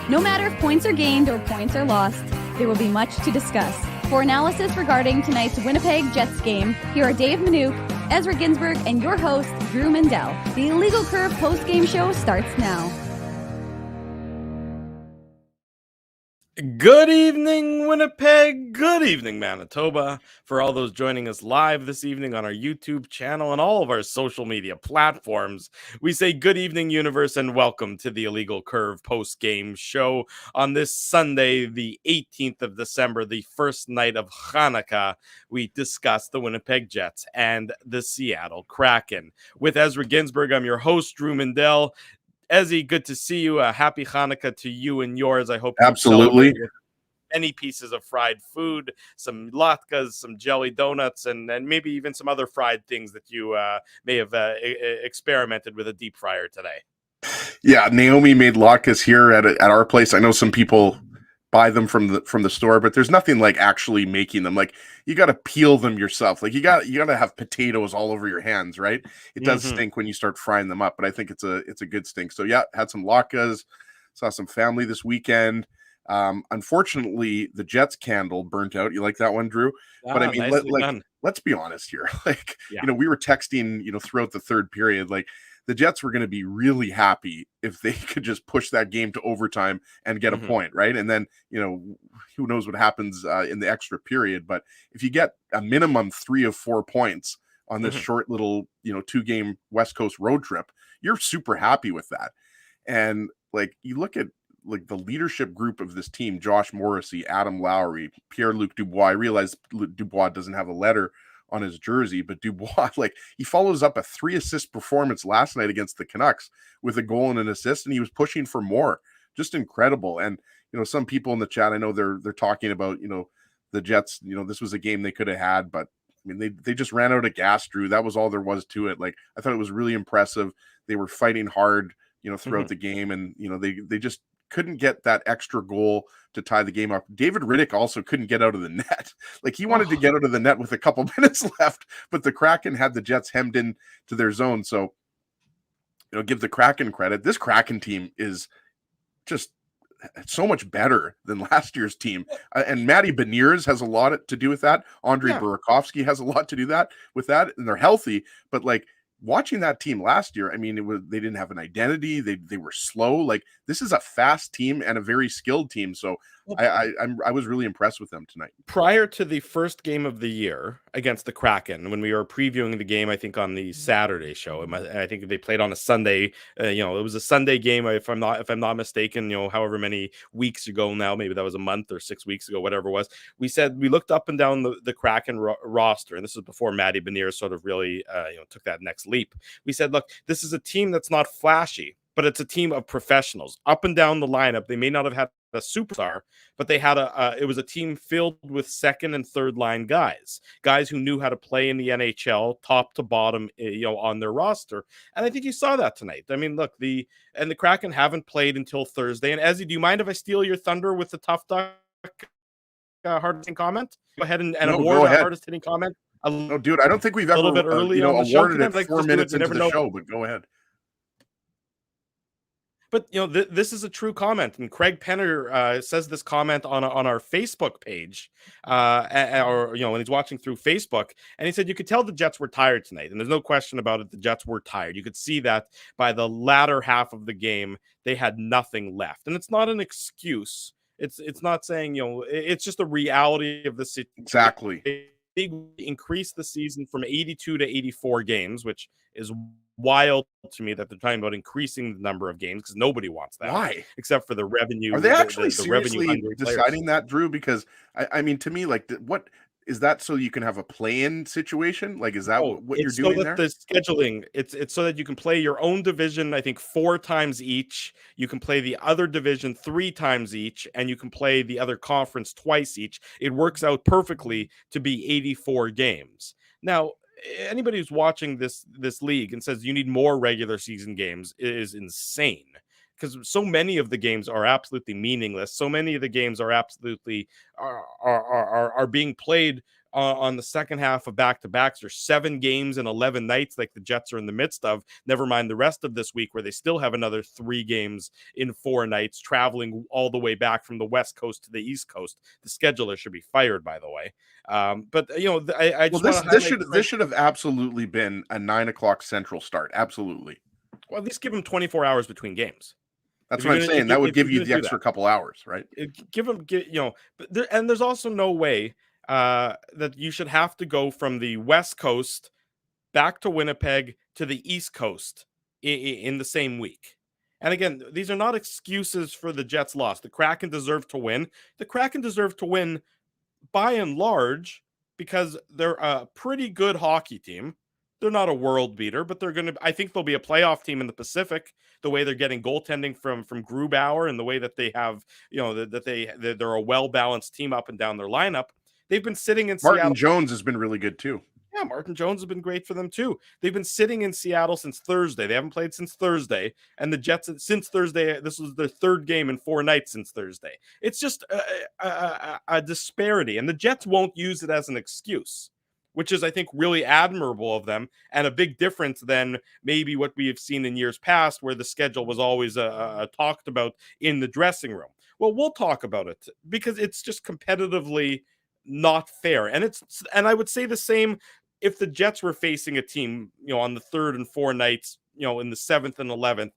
No matter if points are gained or points are lost, there will be much to discuss. For analysis regarding tonight's Winnipeg Jets game, here are Dave Manouk, Ezra Ginsburg, and your host, Drew Mandel. The Illegal Curve post-game show starts now. Good evening, Winnipeg. Good evening, Manitoba. For all those joining us live this evening on our YouTube channel and all of our social media platforms, we say good evening, universe, and welcome to the Illegal Curve post-game show on this Sunday, the 18th of December, the first night of Hanukkah. We discuss the Winnipeg Jets and the Seattle Kraken. With Ezra Ginsburg, I'm your host, Drew Mandel. Ezzy, good to see you. Happy Hanukkah to you and yours. I hope you celebrate with many pieces of fried food, some latkes, some jelly donuts, and maybe even some other fried things that you may have experimented with a deep fryer today. Yeah, Naomi made latkes here at our place. I know some people buy them from the store, but there's nothing like actually making them. Like, you got to peel them yourself. Like, you got to have potatoes all over your hands, right? It does stink when you start frying them up, but I think it's a good stink. So yeah, had some latkes, saw some family this weekend. Unfortunately, the Jets candle burnt out. You like that one, Drew? But I mean, let's be honest here. Like, we were texting, throughout the third period, like, the Jets were going to be really happy if they could just push that game to overtime and get a point, right? And then, who knows what happens in the extra period. But if you get a minimum 3 of 4 points on this short little, 2-game West Coast road trip, you're super happy with that. And, like, you look at, like, the leadership group of this team: Josh Morrissey, Adam Lowry, Pierre-Luc Dubois. I realize Dubois doesn't have a letter on his jersey, but Dubois, like, he follows up a 3-assist performance last night against the Canucks with a goal and an assist, and he was pushing for more. Just incredible. And some people in the chat, I know they're talking about the Jets. This was a game they could have had, but I mean, they just ran out of gas, Drew. That was all there was to it. Like, I thought it was really impressive. They were fighting hard throughout the game, and they just couldn't get that extra goal to tie the game up. David Riddick also couldn't get out of the net. Like, he wanted to get out of the net with a couple minutes left, but the Kraken had the Jets hemmed in to their zone. So, give the Kraken credit. This Kraken team is just so much better than last year's team. And Matty Beniers has a lot to do with that. Andrei Burakovsky has a lot to do with that, and they're healthy. But, like, watching that team last year, I mean, they didn't have an identity. They were slow. Like, this is a fast team and a very skilled team. So I was really impressed with them tonight. Prior to the first game of the year against the Kraken, when we were previewing the game, I think on the Saturday show, I think they played on a Sunday. It was a Sunday game, if I'm not mistaken. However many weeks ago now, maybe that was a month or 6 weeks ago, whatever it was. We said we looked up and down the Kraken roster, and this was before Matty Beniers sort of really took that next leap. We said, look, this is a team that's not flashy, but it's a team of professionals up and down the lineup. They may not have had a superstar, but they had it was a team filled with second and third line guys who knew how to play in the NHL top to bottom, on their roster. And I think you saw that tonight. I mean, look, the Kraken haven't played until Thursday. And Ezzy, do you mind if I steal your thunder with the Tough Duck hardest hitting comment? Go ahead and award the hardest hitting comment. No, dude, I don't think we've ever bit early awarded it 4 minutes into the show, but go ahead. But this is a true comment, and Craig Penner says this comment on our Facebook page, or when he's watching through Facebook, and he said you could tell the Jets were tired tonight, and there's no question about it. The Jets were tired. You could see that by the latter half of the game, they had nothing left, and it's not an excuse. It's not saying it's just a reality of the situation. Exactly. They increased the season from 82 to 84 games, which is wild to me that they're talking about increasing the number of games, because nobody wants that. Why? Except for the revenue. Are they actually seriously revenue deciding that, Drew? Because I mean, to me, like, what is that? So you can have a play-in situation? Like, is that what you're doing there? The scheduling, it's so that you can play your own division, I think 4 times each. You can play the other division 3 times each, and you can play the other conference twice each. It works out perfectly to be 84 games. Now, anybody who's watching this league and says you need more regular season games is insane, because so many of the games are absolutely meaningless. So many of the games are absolutely are being played on the second half of back-to-backs. There's 7 games in 11 nights like the Jets are in the midst of, never mind the rest of this week where they still have another 3 games in 4 nights, traveling all the way back from the West Coast to the East Coast. The scheduler should be fired, by the way. But I just want to this should have absolutely been a 9:00 Central start. Absolutely. Well, at least give them 24 hours between games. That's what I'm saying. That would give you the extra couple hours, right? Give them, but there's also no way that you should have to go from the West Coast back to Winnipeg to the East Coast in the same week. And again, these are not excuses for the Jets' loss. The Kraken deserve to win. The Kraken deserve to win by and large because they're a pretty good hockey team. They're not a world beater, but I think they'll be a playoff team in the Pacific, the way they're getting goaltending from Grubauer and the way that they have, that they're a well-balanced team up and down their lineup. They've been sitting in Martin Seattle. Jones has been really good too. Yeah, Martin Jones has been great for them too. They've been sitting in Seattle since Thursday. They haven't played since Thursday. And the Jets, since Thursday, this was their 3rd game in 4 nights since Thursday. It's just a disparity. And the Jets won't use it as an excuse, which is, I think, really admirable of them and a big difference than maybe what we have seen in years past where the schedule was always talked about in the dressing room. Well, we'll talk about it because it's just competitively not fair. And I would say the same if the Jets were facing a team, on the 3rd and 4 nights, in the 7th and 11th,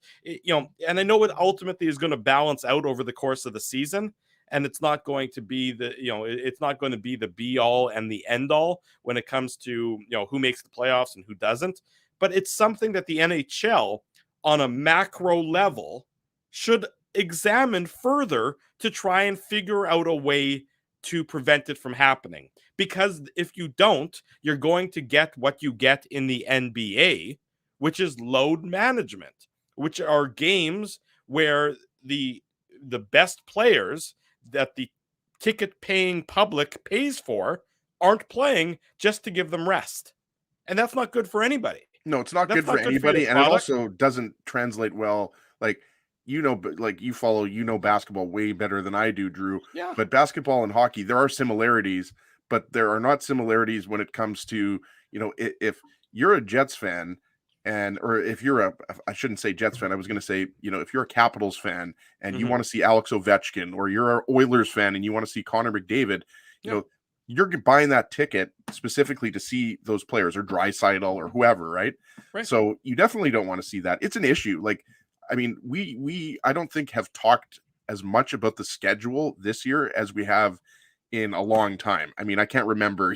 and I know it ultimately is going to balance out over the course of the season. And it's not going to be the be all and the end all when it comes to, who makes the playoffs and who doesn't. But it's something that the NHL on a macro level should examine further to try and figure out a way to prevent it from happening. Because if you don't, you're going to get what you get in the NBA, which is load management, which are games where the best players that the ticket-paying public pays for aren't playing just to give them rest. And that's not good for anybody. No, it's not good for anybody, and it also doesn't translate well. Like you follow, basketball way better than I do, Drew. Yeah. But basketball and hockey, there are similarities, but there are not similarities when it comes to, if you're a Jets fan or if you're I shouldn't say Jets fan, I was going to say, if you're a Capitals fan and you want to see Alex Ovechkin, or you're an Oilers fan and you want to see Connor McDavid, you're buying that ticket specifically to see those players, or Draisaitl or whoever, right? So you definitely don't want to see that. It's an issue. Like, I mean, we I don't think have talked as much about the schedule this year as we have in a long time. I mean, I can't remember,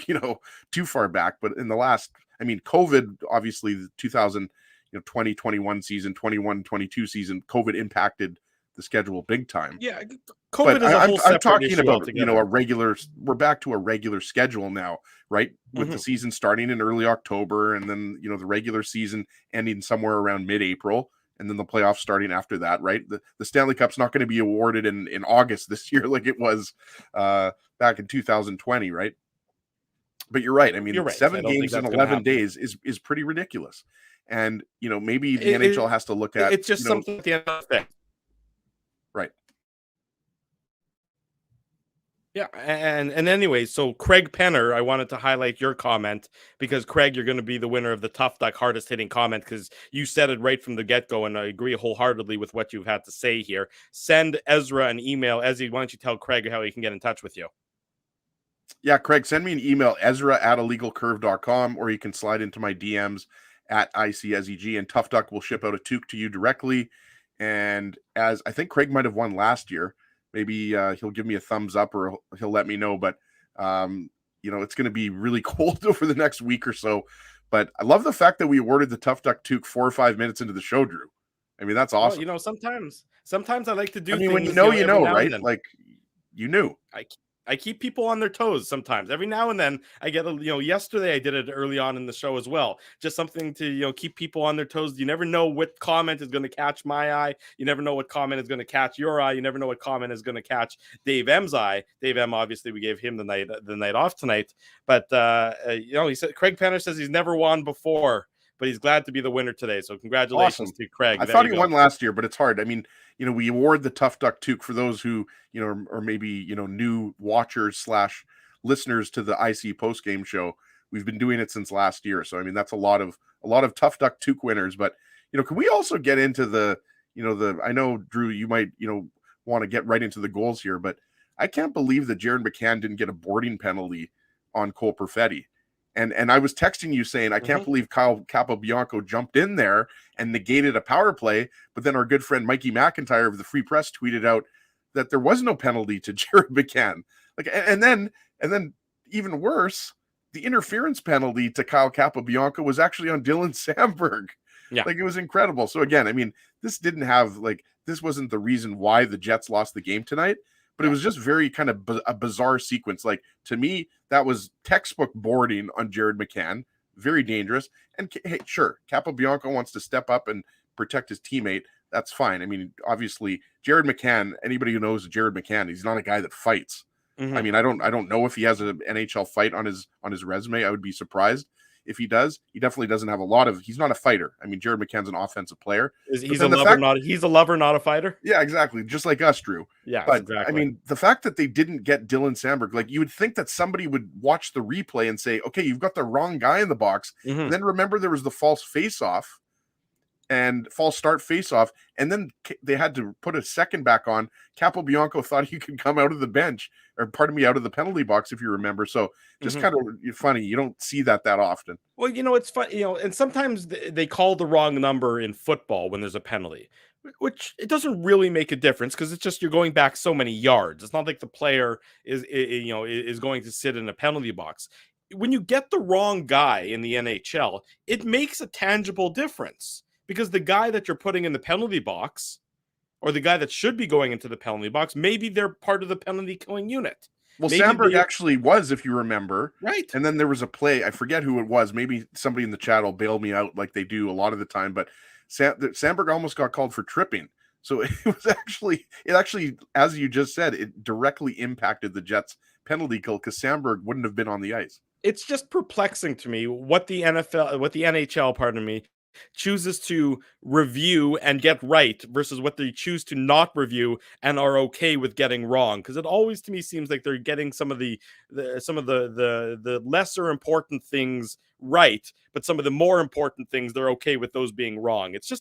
too far back, but in the last, COVID, obviously the 2021 season, 21-22 season, COVID impacted the schedule big time. Yeah, COVID is a whole I'm talking issue about, altogether. we're back to a regular schedule now, right? With the season starting in early October, and then, the regular season ending somewhere around mid-April, and then the playoffs starting after that, right? The Stanley Cup's not going to be awarded in August this year like it was back in 2020, right? But you're right. I mean, You're right. 7 games in 11 days is pretty ridiculous. And, maybe the NHL has to look at... It's just something at the end of the day. Right. Yeah, and anyway, so Craig Penner, I wanted to highlight your comment because, Craig, you're going to be the winner of the Tough Duck hardest hitting comment because you said it right from the get-go, and I agree wholeheartedly with what you've had to say here. Send Ezra an email. Ezzy, why don't you tell Craig how he can get in touch with you? Yeah, Craig, send me an email, ezra@illegalcurve.com, or you can slide into my DMs at ICSEG, and Tough Duck will ship out a toque to you directly. And as I think Craig might have won last year, maybe he'll give me a thumbs up, or he'll let me know. But, it's going to be really cold over the next week or so. But I love the fact that we awarded the Tough Duck toque 4 or 5 minutes into the show, Drew. I mean, that's awesome. Well, sometimes I like to do things. When you know, right? Like, you knew. I keep people on their toes sometimes. Every now and then I get yesterday I did it early on in the show as well. Just something to, keep people on their toes. You never know what comment is going to catch my eye. You never know what comment is going to catch your eye. You never know what comment is going to catch Dave M's eye. Dave M, obviously we gave him the night off tonight, but he said, Craig Penner says he's never won before, but he's glad to be the winner today. So congratulations to Craig. I thought he won last year, but it's hard. I mean, we award the Tough Duck toque for those who, or maybe, new watchers / listeners to the IC post game show. We've been doing it since last year, so I mean that's a lot of tough duck Took winners. But can we also get into the I know Drew, you might want to get right into the goals here, but I can't believe that Jared McCann didn't get a boarding penalty on Cole Perfetti. And I was texting you saying, I can't believe Kyle Capobianco jumped in there and negated a power play. But then our good friend Mikey McIntyre of the Free Press tweeted out that there was no penalty to Jared McCann. And then even worse, the interference penalty to Kyle Capobianco was actually on Dylan Sandberg. Yeah. It was incredible. So again, I mean, this wasn't the reason why the Jets lost the game tonight. But it was just very kind of a bizarre sequence. To me, that was textbook boarding on Jared McCann. Very dangerous. And hey, sure, Capobianco wants to step up and protect his teammate. That's fine. I mean, obviously, Jared McCann, anybody who knows Jared McCann, he's not a guy that fights. I mean, I don't know if he has an NHL fight on his resume. I would be surprised if he does. He definitely doesn't have he's not a fighter. I mean, Jared McCann's an offensive player. He's a lover, not a fighter. Yeah, exactly. Just like us, Drew. Yeah, but exactly. I mean, the fact that they didn't get Dylan Sandberg, you would think that somebody would watch the replay and say, okay, you've got the wrong guy in the box. And then remember there was the false face-off and false start face-off, and then they had to put a second back on. Capobianco thought he could come out of the bench, or out of the penalty box, if you remember. So just kind of funny. You don't see that often. Well, it's fun, and sometimes they call the wrong number in football when there's a penalty, which it doesn't really make a difference because it's just you're going back so many yards. It's not like the player is going to sit in a penalty box. When you get the wrong guy in the NHL, it makes a tangible difference. Because the guy that you're putting in the penalty box, or the guy that should be going into the penalty box, maybe they're part of the penalty killing unit. Well, maybe Sandberg actually was, if you remember. Right. And then there was a play, I forget who it was. Maybe somebody in the chat will bail me out like they do a lot of the time. But Sandberg almost got called for tripping. So it actually, as you just said, it directly impacted the Jets' penalty kill because Sandberg wouldn't have been on the ice. It's just perplexing to me what the NHL, chooses to review and get right versus what they choose to not review and are okay with getting wrong. Because it always to me seems like they're getting some of the lesser important things right, but some of the more important things they're okay with those being wrong. It's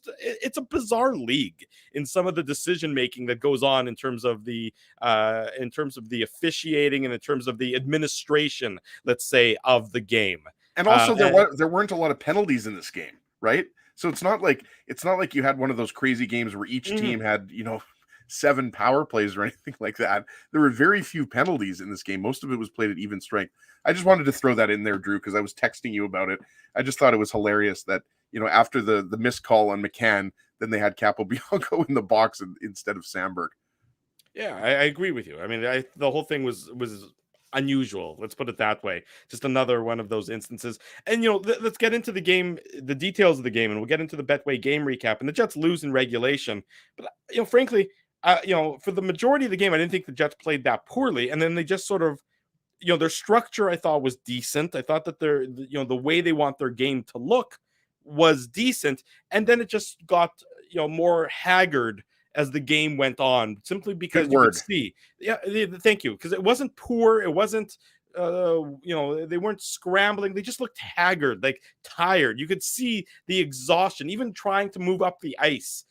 a bizarre league in some of the decision making that goes on in terms of the officiating and in terms of the administration, let's say, of the game. And also there weren't a lot of penalties in this game. Right. So it's not like you had one of those crazy games where each team had, 7 power plays or anything like that. There were very few penalties in this game. Most of it was played at even strength. I just wanted to throw that in there, Drew, because I was texting you about it. I just thought it was hilarious that, after the missed call on McCann, then they had Capobianco in the box instead of Sandberg. Yeah, I agree with you. I mean, the whole thing was unusual. Let's put it that way. Just another one of those instances. And, let's get into the game, the details of the game, and we'll get into the Betway game recap. And the Jets lose in regulation. But, frankly, for the majority of the game, I didn't think the Jets played that poorly. And then they just sort of, their structure, I thought, was decent. I thought that the way they want their game to look was decent. And then it just got, more haggard as the game went on, simply because you could see. Yeah, thank you. Because it wasn't poor. It wasn't, they weren't scrambling. They just looked haggard, tired. You could see the exhaustion, even trying to move up the ice,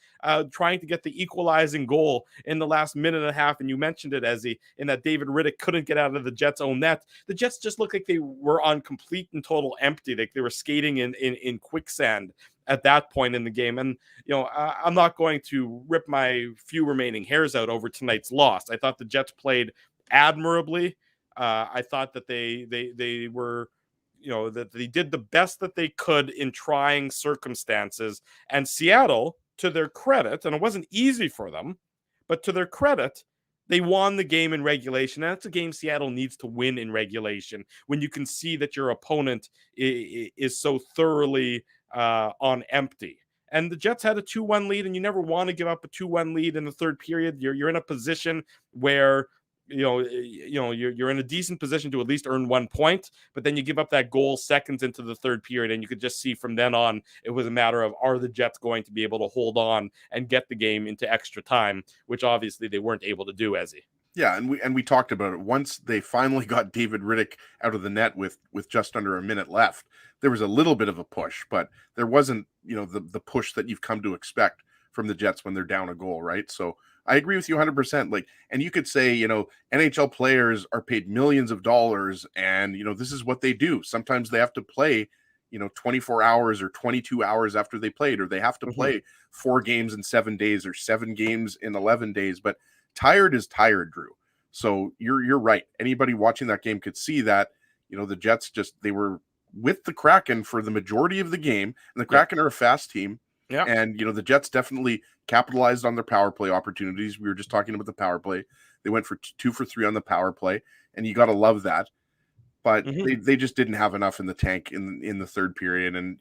trying to get the equalizing goal in the last minute and a half. And you mentioned it, Ezzy, in that David Riddick couldn't get out of the Jets' own net. The Jets just looked like they were on complete and total empty. Like they were skating in quicksand at that point in the game. And, I'm not going to rip my few remaining hairs out over tonight's loss. I thought the Jets played admirably. I thought that they were, that they did the best that they could in trying circumstances. And Seattle, to their credit, and it wasn't easy for them, but to their credit, they won the game in regulation. And that's a game Seattle needs to win in regulation when you can see that your opponent is so thoroughly on empty. And the Jets had a 2-1 lead, and you never want to give up a 2-1 lead in the third period. You're in a position where you're in a decent position to at least earn 1 point, but then you give up that goal seconds into the third period, and you could just see from then on it was a matter of, are the Jets going to be able to hold on and get the game into extra time, which obviously they weren't able to do, Ezzy. Yeah, and we talked about it. Once they finally got David Riddick out of the net with just under a minute left, there was a little bit of a push, but there wasn't, the push that you've come to expect from the Jets when they're down a goal, right? So I agree with you 100%. Like, and you could say, NHL players are paid millions of dollars, and this is what they do. Sometimes they have to play, 24 hours or 22 hours after they played, or they have to play 4 games in 7 days or 7 games in 11 days, but tired is tired, Drew. So you're right. Anybody watching that game could see that, the Jets they were with the Kraken for the majority of the game, and the Kraken are a fast team. Yeah. And, the Jets definitely capitalized on their power play opportunities. We were just talking about the power play. They went for 2 for 3 on the power play, and you got to love that. But they just didn't have enough in the tank in the third period. And,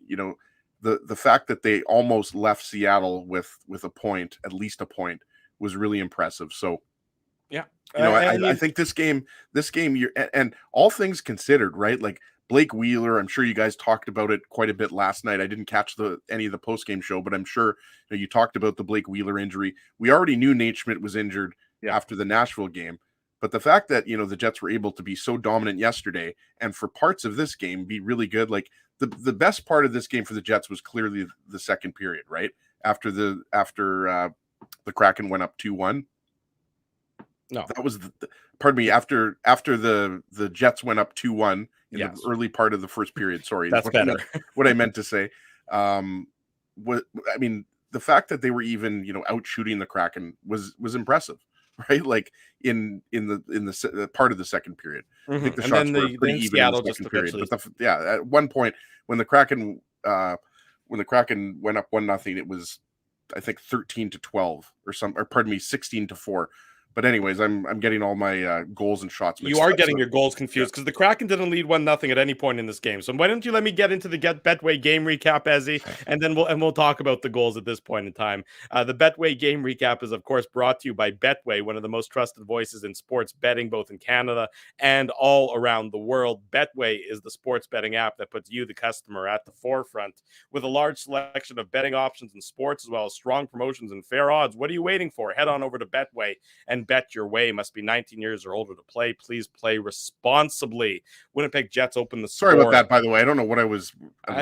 the fact that they almost left Seattle with a point, at least a point, was really impressive. So, yeah, I think this game, and all things considered, right? Like Blake Wheeler, I'm sure you guys talked about it quite a bit last night. I didn't catch any of the post game show, but I'm sure you talked about the Blake Wheeler injury. We already knew Nate Schmidt was injured after the Nashville game, but the fact that the Jets were able to be so dominant yesterday, and for parts of this game be really good, like the best part of this game for the Jets was clearly the second period, right? After the Kraken went up 2-1. No, that was pardon me. After the Jets went up 2-1 in the early part of the first period. Sorry, that's better. What I meant to say. The fact that they were even out shooting the Kraken was impressive, right? Like in the part of the second period. I think the shots were pretty even in the second period. But at one point when the Kraken went up 1-0, it was, I think, 13-12 or pardon me, 16-4. But anyways, I'm getting all my goals and shots mixed You are up, getting your goals confused because the Kraken didn't lead 1-0 at any point in this game. So why don't you let me get into the Betway game recap, Ezzy, and then we'll talk about the goals at this point in time. The Betway game recap is, of course, brought to you by Betway, one of the most trusted voices in sports betting, both in Canada and all around the world. Betway is the sports betting app that puts you, the customer, at the forefront with a large selection of betting options in sports, as well as strong promotions and fair odds. What are you waiting for? Head on over to Betway and bet your way. Must be 19 years or older to play. Please play responsibly. Winnipeg Jets open the score. Sorry about that, by the way. I don't know what I was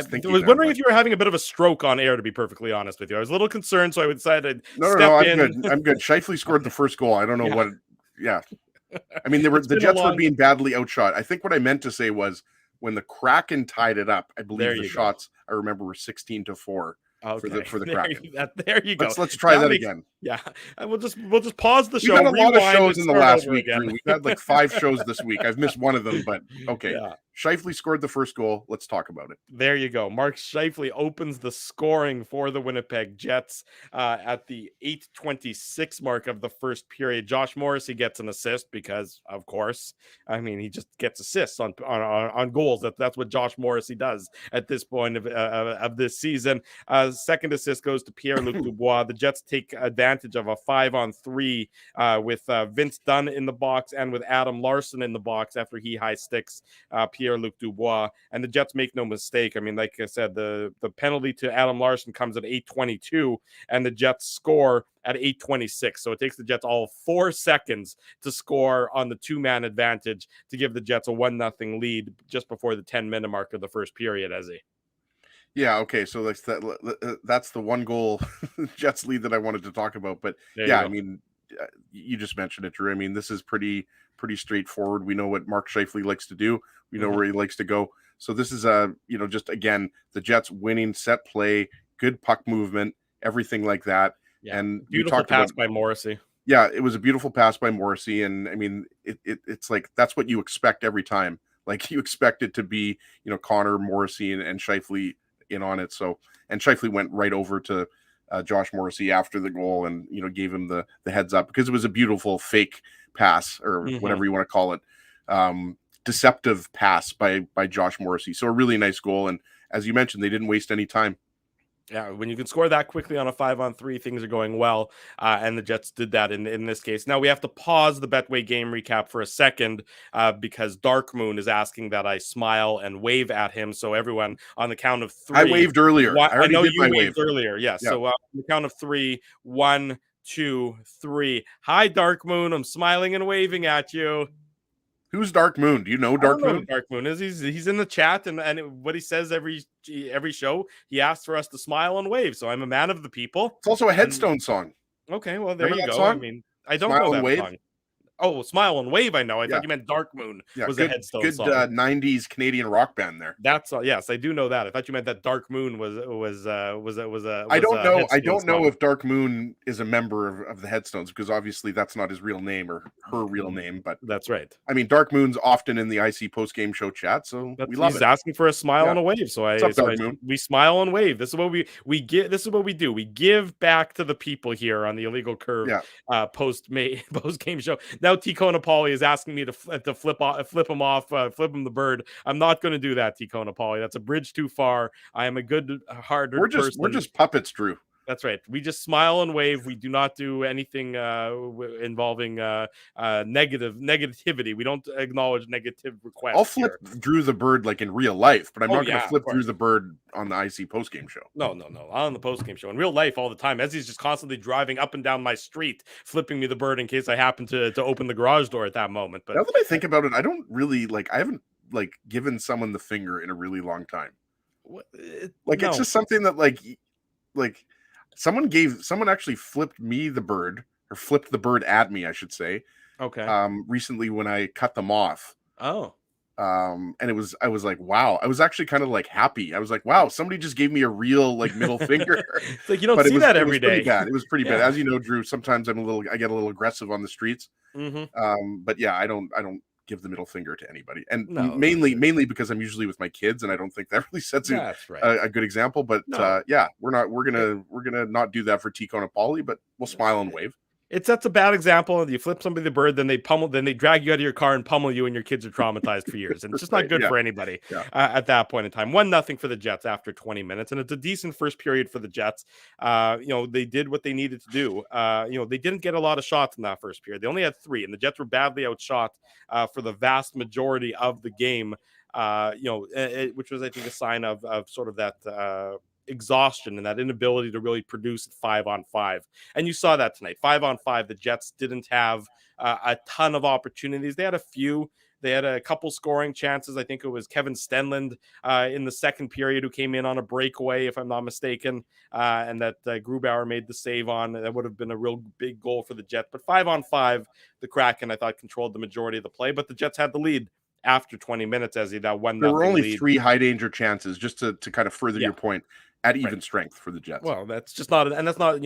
thinking. I was wondering if you were having a bit of a stroke on air, to be perfectly honest with you. I was a little concerned, so I decided to step in. I'm good. Shifley scored the first goal. I don't know what. Yeah. I mean, the Jets were being badly outshot. I think what I meant to say was when the Kraken tied it up, I believe the shots I remember were 16-4. Okay. For the Kraken. There you go. Let's try that again. Yeah, and we'll just pause the show. We've had a lot of shows in the last week. We've had like 5 shows this week. I've missed one of them, but okay. Yeah. Shifley scored the first goal. Let's talk about it. There you go. Mark Shifley opens the scoring for the Winnipeg Jets at the 8:26 mark of the first period. Josh Morrissey gets an assist because, of course, I mean, he just gets assists on goals. That's what Josh Morrissey does at this point of this season. Second assist goes to Pierre-Luc Dubois. The Jets take advantage of a 5-on-3 with Vince Dunn in the box and with Adam Larson in the box after he high sticks Pierre-Luc Dubois. And the Jets make no mistake. I mean, like I said, the penalty to Adam Larson comes at 8:22, and the Jets score at 8:26. So it takes the Jets all 4 seconds to score on the 2-man advantage to give the Jets a 1-0 lead just before the 10-minute mark of the first period, Ezzy. Yeah, okay, so that's the one goal Jets lead that I wanted to talk about. But I mean, you just mentioned it, Drew. I mean, this is pretty straightforward. We know what Mark Shifley likes to do. We know where he likes to go. So this is just again the Jets winning set play, good puck movement, everything like that. Yeah. And beautiful pass by Morrissey. Yeah, it was a beautiful pass by Morrissey, and I mean, it's like that's what you expect every time. Like you expect it to be, Connor, Morrissey, and Shifley in on it. So, and Shifley went right over to Josh Morrissey after the goal and gave him the heads up because it was a beautiful fake pass or whatever you want to call it, deceptive pass by Josh Morrissey. So a really nice goal, and as you mentioned, they didn't waste any time. Yeah, when you can score that quickly on a 5-on-3, things are going well, and the Jets did that in this case. Now we have to pause the Betway game recap for a second because Dark Moon is asking that I smile and wave at him. So everyone, on the count of 3, I waved earlier. I know you waved earlier. Yes. Yeah. So on the count of 3, 1, 2, 3. Hi, Dark Moon. I'm smiling and waving at you. Who's Dark Moon? Do you know I Dark don't know Moon? who Dark Moon is. He's in the chat, and what he says every show, he asks for us to smile and wave. So I'm a man of the people. It's also a And Headstone song. okay, well there Remember you that go. I song? mean, I don't Smile know and that Wave? song. Oh, Smile and Wave, I know. I Yeah. thought you meant Dark Moon Yeah, was good, a Headstone good song. 90s Canadian rock band there. That's yes, I do know that. I thought you meant that Dark Moon was I don't know. I Headstone don't know song. if Dark Moon is a member of the Headstones, because obviously that's not his real name or her real name. But That's right. I mean, Dark Moon's often in the IC post game show chat, so we love He's it. asking for a smile Yeah. and a wave. So What's up, Dark Moon? we smile and wave. This is what we give. This is what we do. We give back to the people here on the Illegal Curve post game show. Now Tico Napoli is asking me to flip him off, flip him the bird. I'm not going to do that, Tico Napoli. That's a bridge too far. I am a good hearted person. We're just puppets, Drew. That's right. We just smile and wave. We do not do anything involving negativity. We don't acknowledge negative requests. I'll flip Drew the bird like in real life, but I'm not going to flip of Drew the bird on the IC post game show. No, on the post game show. In real life, all the time. Ezzy's just constantly driving up and down my street, flipping me the bird in case I happen to open the garage door at that moment. But now that I think about it, I don't really I haven't given someone the finger in a really long time. It's just something that like someone actually flipped me the bird, or flipped the bird at me, I should say. Okay. Recently when I cut them off. Oh. And I was like, wow. I was actually kind of like happy. I was like, wow, somebody just gave me a real middle finger. It's like you don't see that every day. It was pretty bad. As you know, Drew, sometimes I get a little aggressive on the streets. Mm-hmm. But yeah, I don't give the middle finger to anybody, and mainly because I'm usually with my kids, and I don't think that really sets a good example. But yeah, we're gonna not do that for Tico and Paulie, but we'll smile and wave. It sets a bad example. You flip somebody the bird, then they drag you out of your car and pummel you, and your kids are traumatized for years. And it's just not good for anybody at that point in time. 1-0 for the Jets after 20 minutes, and it's a decent first period for the Jets. They did what they needed to do. They didn't get a lot of shots in that first period. They only had 3, and the Jets were badly outshot for the vast majority of the game. Which was, I think, a sign of sort of that exhaustion and that inability to really produce 5-on-5. And you saw that tonight. 5-on-5, the Jets didn't have a ton of opportunities. They had a few. They had a couple scoring chances. I think it was Kevin Stenland in the second period who came in on a breakaway, if I'm not mistaken, and that Grubauer made the save on. That would have been a real big goal for the Jets. But 5-on-5, the Kraken, I thought, controlled the majority of the play, but the Jets had the lead after 20 minutes as he that 1-0 There were only lead. 3 high danger chances, just to kind of further your point, at even strength for the Jets. Well, that's just not, and that's not,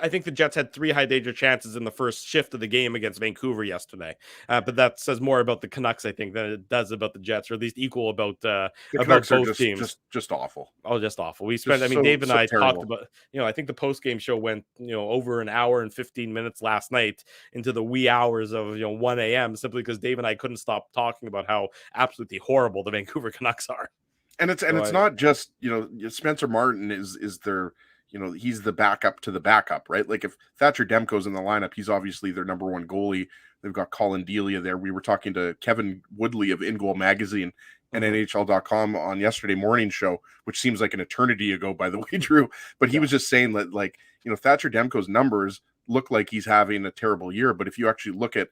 I think the Jets had 3 high danger chances in the first shift of the game against Vancouver yesterday. But that says more about the Canucks, I think, than it does about the Jets, or at least equal about both teams. Just awful. Oh, just awful. We spent, Dave and I talked about, I think the post game show went, over an hour and 15 minutes last night into the wee hours of, 1 a.m. simply because Dave and I couldn't stop talking about how absolutely horrible the Vancouver Canucks are. And it's not just, Spencer Martin is their, he's the backup to the backup, right? Like if Thatcher Demko's in the lineup, he's obviously their number 1 goalie. They've got Colin Delia there. We were talking to Kevin Woodley of In Goal Magazine and NHL.com on yesterday morning show, which seems like an eternity ago, by the way, Drew. But he was just saying that, Thatcher Demko's numbers look like he's having a terrible year. But if you actually look at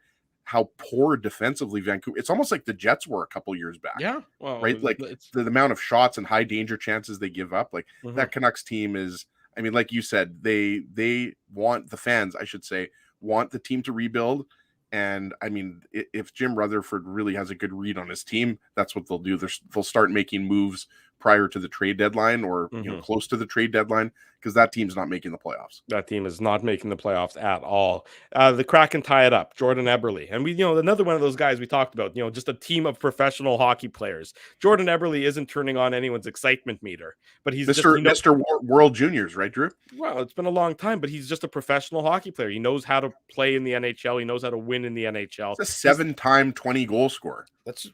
how poor defensively Vancouver, it's almost like the Jets were a couple years back. Yeah. Well, right. Like the amount of shots and high danger chances they give up, that Canucks team is, like you said, they want the fans, I should say, want the team to rebuild. And if Jim Rutherford really has a good read on his team, that's what they'll do. They'll start making moves prior to the trade deadline, or close to the trade deadline, because that team's not making the playoffs. That team is not making the playoffs at all. The Kraken tie it up. Jordan Eberle, and we, another one of those guys we talked about. Just a team of professional hockey players. Jordan Eberle isn't turning on anyone's excitement meter, but he's Mr. World Juniors, right, Drew? Well, it's been a long time, but he's just a professional hockey player. He knows how to play in the NHL. He knows how to win in the NHL. He's a 7-time 20-goal scorer.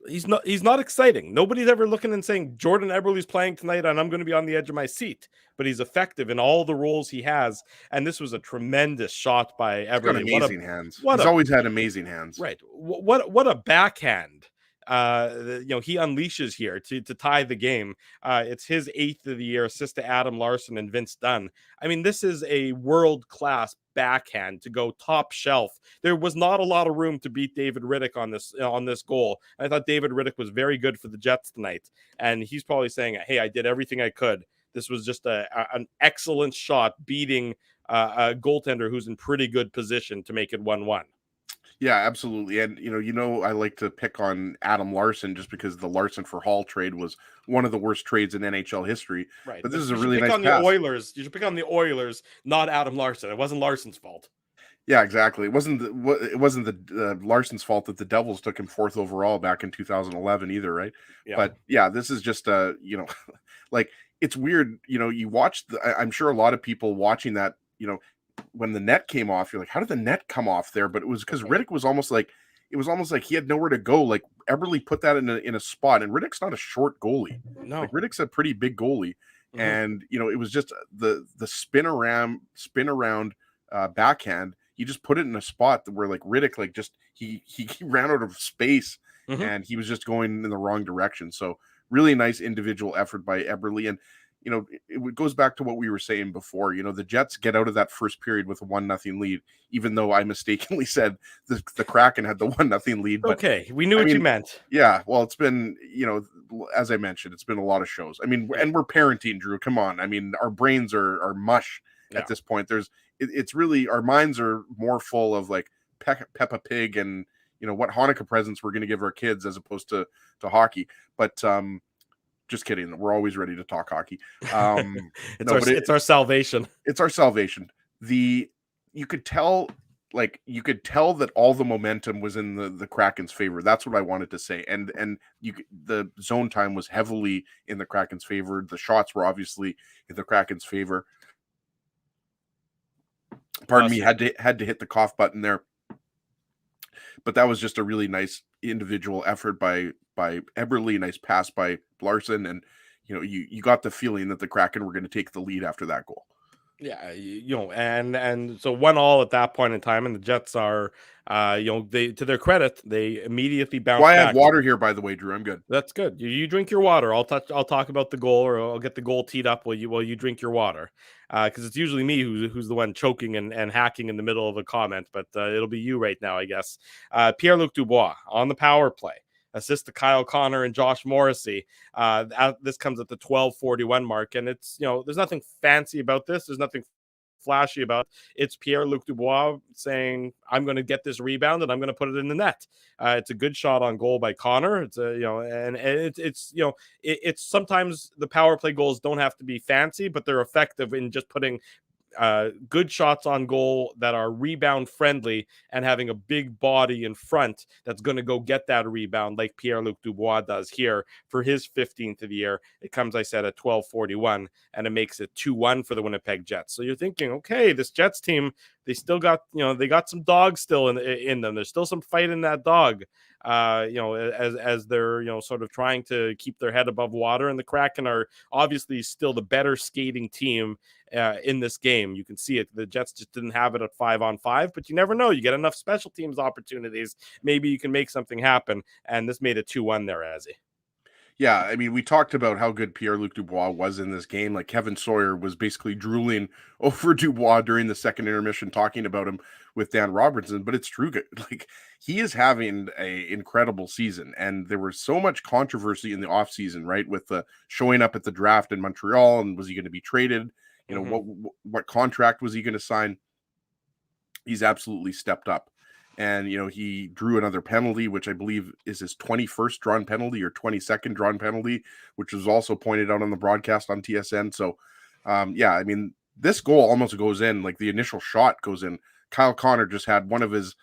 He's not exciting. Nobody's ever looking and saying Jordan Eberle's playing tonight and I'm going to be on the edge of my seat, but he's effective in all the roles he has. And this was a tremendous shot by Eberle. He's got amazing hands. He's always had amazing hands. Right. What a backhand he unleashes here to tie the game. It's his 8th of the year, assist to Adam Larson and Vince Dunn. I mean, this is a world-class backhand to go top shelf. There was not a lot of room to beat David Riddick on this goal. I thought David Riddick was very good for the Jets tonight, and he's probably saying, "Hey, I did everything I could." This was just an excellent shot, beating a goaltender who's in pretty good position to make it 1-1. Yeah, absolutely. And I like to pick on Adam Larson just because the Larson for Hall trade was one of the worst trades in NHL history. Right. But this is you a really nice on pass. The Oilers. You should pick on the Oilers, not Adam Larson. It wasn't Larson's fault. Yeah, exactly. It wasn't the Larson's fault that the Devils took him 4th overall back in 2011 either, right? Yeah. But yeah, this is just like it's weird. You watch I'm sure a lot of people watching that, when the net came off, you're like, how did the net come off there? But it was because Riddick was almost like he had nowhere to go. Like Eberle put that in a spot, and Riddick's not a short goalie. No, like Riddick's a pretty big goalie, and it was just the spin around backhand. You just put it in a spot where like Riddick he ran out of space, and he was just going in the wrong direction. So really nice individual effort by Eberle. And it goes back to what we were saying before. The Jets get out of that first period with a 1-0 lead, even though I mistakenly said the Kraken had the 1-0 lead. But okay, we knew what you meant. Yeah, well, it's been, as I mentioned, it's been a lot of shows. I mean, and we're parenting, Drew. Come on. I mean, our brains are mush at this point. It's really, our minds are more full of like Peppa Pig and, what Hanukkah presents we're going to give our kids as opposed to hockey. But, just kidding. We're always ready to talk hockey. It's our salvation. It's our salvation. You could tell that all the momentum was in the Kraken's favor. That's what I wanted to say. And the zone time was heavily in the Kraken's favor. The shots were obviously in the Kraken's favor. Pardon me, had to hit the cough button there. But that was just a really nice individual effort by Eberle, nice pass by Larson, and you got the feeling that the Kraken were going to take the lead after that goal. Yeah, and so 1-1 at that point in time, and the Jets are, they, to their credit, they immediately bounced back. I have water here, by the way, Drew. I'm good. That's good. You drink your water. I'll talk about the goal, or I'll get the goal teed up while you drink your water, because it's usually me who's the one choking and hacking in the middle of a comment, but it'll be you right now, I guess. Pierre-Luc Dubois on the power play. Assist to Kyle Connor and Josh Morrissey. This comes at the 12:41 mark, and it's there's nothing fancy about this. There's nothing flashy about it. It's Pierre-Luc Dubois saying, "I'm going to get this rebound and I'm going to put it in the net." It's a good shot on goal by Connor. It's it's sometimes the power play goals don't have to be fancy, but they're effective in just putting good shots on goal that are rebound friendly and having a big body in front that's going to go get that rebound like Pierre-Luc Dubois does here for his 15th of the year. It comes, I said, at 12:41, and it makes it 2-1 for the Winnipeg Jets. So you're thinking, okay, this Jets team, they still got, they got some dogs still in them. There's still some fight in that dog, as they're, sort of trying to keep their head above water. And the Kraken are obviously still the better skating team in this game. You can see it. The Jets just didn't have it at 5-on-5, but you never know. You get enough special teams opportunities, maybe you can make something happen. And this made it 2-1 there, Azzy. Yeah, I mean, we talked about how good Pierre-Luc Dubois was in this game. Like Kevin Sawyer was basically drooling over Dubois during the second intermission, talking about him with Dan Robertson. But it's true, like he is having an incredible season, and there was so much controversy in the offseason, right? With the showing up at the draft in Montreal, and was he going to be traded? What contract was he going to sign? He's absolutely stepped up. And, he drew another penalty, which I believe is his 21st drawn penalty or 22nd drawn penalty, which was also pointed out on the broadcast on TSN. So, I mean, this goal almost goes in, like the initial shot goes in. Kyle Connor just had one of his,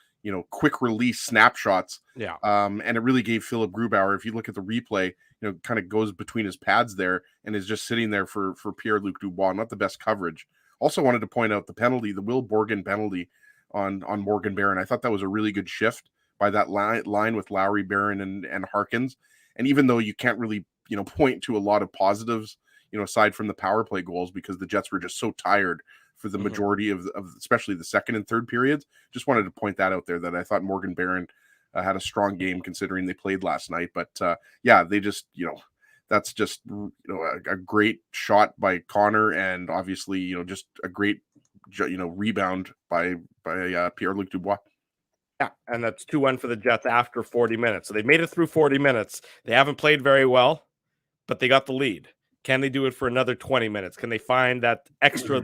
quick release snapshots. Yeah. And it really gave Philip Grubauer, if you look at the replay, kind of goes between his pads there and is just sitting there for Pierre-Luc Dubois. Not the best coverage. Also wanted to point out the penalty, the Will Borgen penalty on Morgan Barron. I thought that was a really good shift by that line with Lowry, Barron, and Harkins. And even though you can't really, point to a lot of positives, aside from the power play goals, because the Jets were just so tired for the majority of especially the second and third periods, just wanted to point that out there, that I thought Morgan Barron had a strong game considering they played last night. But yeah, they just, that's just, a great shot by Connor, and obviously, just a great, rebound by Pierre-Luc Dubois. Yeah, and that's 2-1 for the Jets after 40 minutes. So they've made it through 40 minutes. They haven't played very well, but they got the lead. Can they do it for another 20 minutes? Can they find that extra,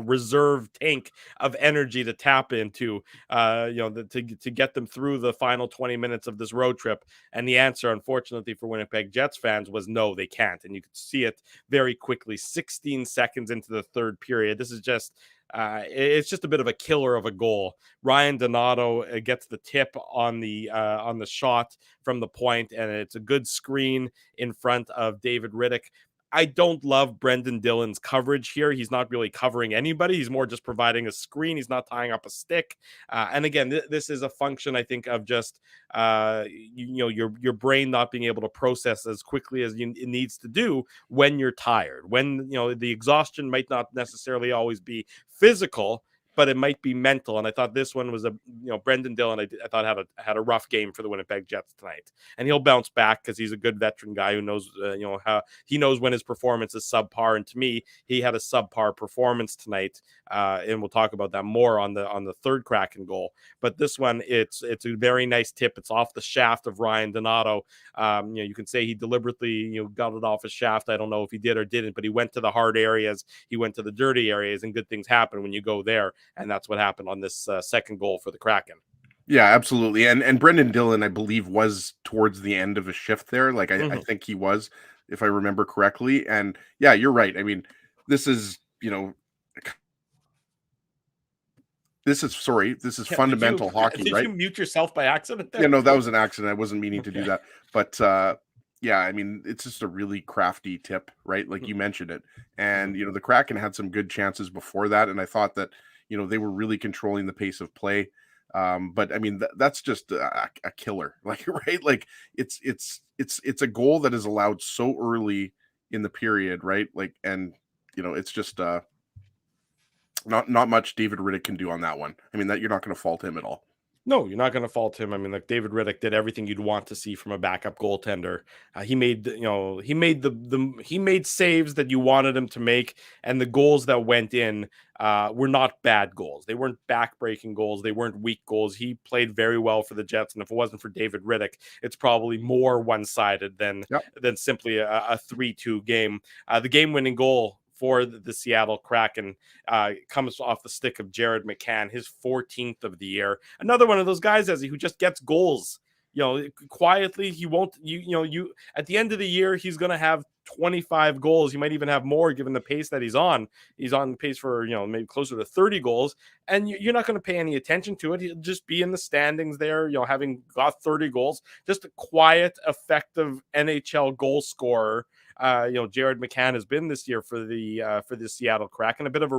reserve tank of energy to tap into, to get them through the final 20 minutes of this road trip? And the answer, unfortunately for Winnipeg Jets fans, was no, they can't. And you could see it very quickly, 16 seconds into the third period. This is just, it's just a bit of a killer of a goal. Ryan Donato gets the tip on the shot from the point, and it's a good screen in front of David Riddick. I don't love Brendan Dillon's coverage here. He's not really covering anybody. He's more just providing a screen. He's not tying up a stick. And again, this is a function, I think, of just your brain not being able to process as quickly as it needs to do when you're tired. When the exhaustion might not necessarily always be physical, but it might be mental. And I thought this one was Brendan Dillon, I thought had a rough game for the Winnipeg Jets tonight, and he'll bounce back because he's a good veteran guy who knows, how he knows when his performance is subpar. And to me, he had a subpar performance tonight. And we'll talk about that more on the third Kraken goal. But this one, it's a very nice tip. It's off the shaft of Ryan Donato. You can say he deliberately, got it off his shaft. I don't know if he did or didn't, but he went to the hard areas. He went to the dirty areas, and good things happen when you go there. And that's what happened on this second goal for the Kraken. Yeah, absolutely. And Brendan Dillon, I believe, was towards the end of a shift there. Like, I think he was, if I remember correctly. And yeah, you're right. I mean, this is fundamental hockey, right? Did you mute yourself by accident there? Yeah, no, that was an accident. I wasn't meaning to do that. But yeah, I mean, it's just a really crafty tip, right? Like you mentioned it. And, the Kraken had some good chances before that. And I thought that, they were really controlling the pace of play. But I mean, that's just a killer, like, right? Like it's a goal that is allowed so early in the period, right? Like, and it's just not much David Riddick can do on that one. I mean, that you're not going to fault him at all. No, you're not going to fault him. I mean, like, David Riddick did everything you'd want to see from a backup goaltender. He made saves that you wanted him to make, and the goals that went in were not bad goals. They weren't back-breaking goals. They weren't weak goals. He played very well for the Jets, and if it wasn't for David Riddick, it's probably more one-sided than simply a 3-2 game. The game-winning goal for the Seattle Kraken comes off the stick of Jared McCann, his 14th of the year. Another one of those guys, who just gets goals. Quietly, he won't. At the end of the year, he's going to have 25 goals. He might even have more, given the pace that he's on. He's on pace for maybe closer to 30 goals, and you're not going to pay any attention to it. He'll just be in the standings there, having got 30 goals. Just a quiet, effective NHL goal scorer. Jared McCann has been this year for the Seattle Kraken. A bit of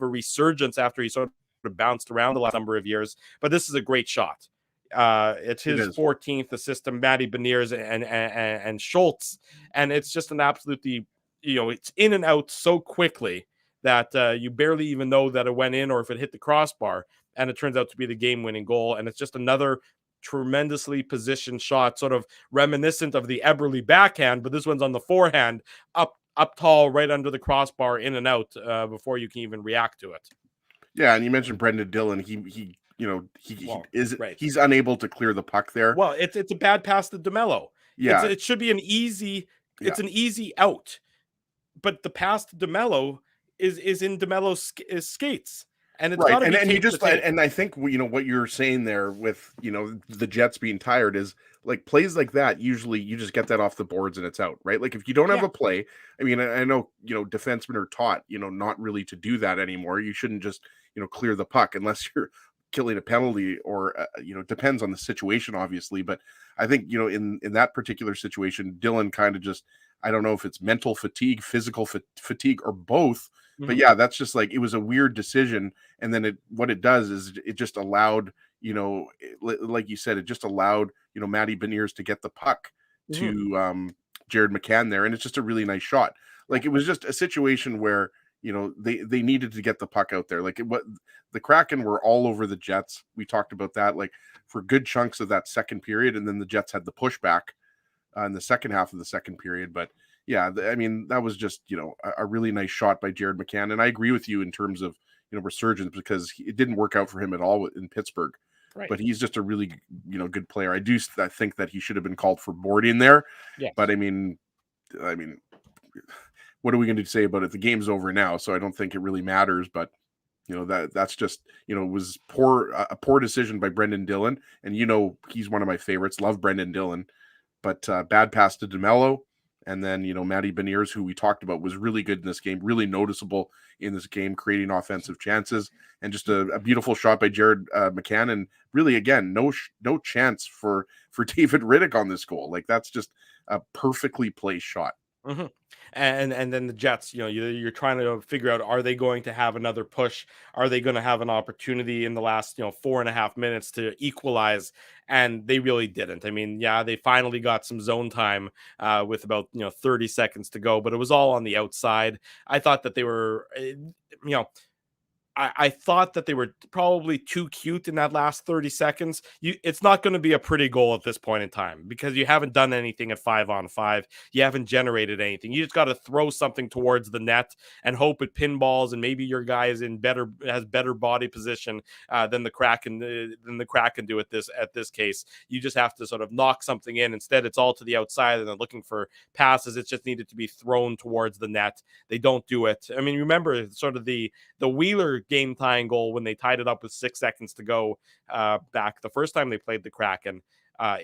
a resurgence after he sort of bounced around the last number of years. But this is a great shot. It's his 14th assist to Matty Beniers and Schultz, and it's just an absolutely, it's in and out so quickly that you barely even know that it went in or if it hit the crossbar, and it turns out to be the game-winning goal. And it's just another tremendously positioned shot, sort of reminiscent of the Eberle backhand, but this one's on the forehand, up tall, right under the crossbar, in and out before you can even react to it. Yeah, and you mentioned Brendan Dillon. He's unable to clear the puck there. Well, it's a bad pass to DeMello. Yeah, it should be an easy. It's an easy out, but the pass to DeMello is in DeMello's skates. And it's right, and you just and I think what you're saying there with the Jets being tired is like plays like that. Usually, you just get that off the boards and it's out, right? Like if you don't have a play, I mean, I know defensemen are taught not really to do that anymore. You shouldn't just clear the puck unless you're killing a penalty or depends on the situation, obviously. But I think in that particular situation, Dillon kind of just, I don't know if it's mental fatigue, physical fatigue, or both. But yeah, that's just like, it was a weird decision. And then what it does is it just allowed, like you said, it just allowed, Matty Beniers to get the puck to Jared McCann there. And it's just a really nice shot. Like it was just a situation where, they needed to get the puck out there. Like what the Kraken were all over the Jets. We talked about that like for good chunks of that second period, and then the Jets had the pushback in the second half of the second period. But yeah, I mean that was just a really nice shot by Jared McCann, and I agree with you in terms of resurgence because it didn't work out for him at all in Pittsburgh. Right. But he's just a really good player. I think that he should have been called for boarding there. Yes. But I mean, what are we going to say about it? The game's over now, so I don't think it really matters. But that's just it was a poor decision by Brendan Dillon, and he's one of my favorites. Love Brendan Dillon, but bad pass to DeMello, and then Matty Beniers, who we talked about, was really good in this game, really noticeable in this game, creating offensive chances, and just a beautiful shot by Jared McCann, and really again no chance for David Riddick on this goal. Like that's just a perfectly placed shot. Mm-hmm. And then the Jets, you're trying to figure out, are they going to have another push? Are they going to have an opportunity in the last 4.5 minutes to equalize? And they really didn't. I mean, yeah, they finally got some zone time with about 30 seconds to go, but it was all on the outside. I thought that they were I thought that they were probably too cute in that last 30 seconds. It's not going to be a pretty goal at this point in time because you haven't done anything at 5-on-5. You haven't generated anything. You just got to throw something towards the net and hope it pinballs, and maybe your guy is has better body position than the Kraken do at this case. You just have to sort of knock something in. Instead, it's all to the outside and they're looking for passes. It just needed to be thrown towards the net. They don't do it. I mean, remember sort of the Wheeler game tying goal when they tied it up with 6 seconds to go back the first time they played the Kraken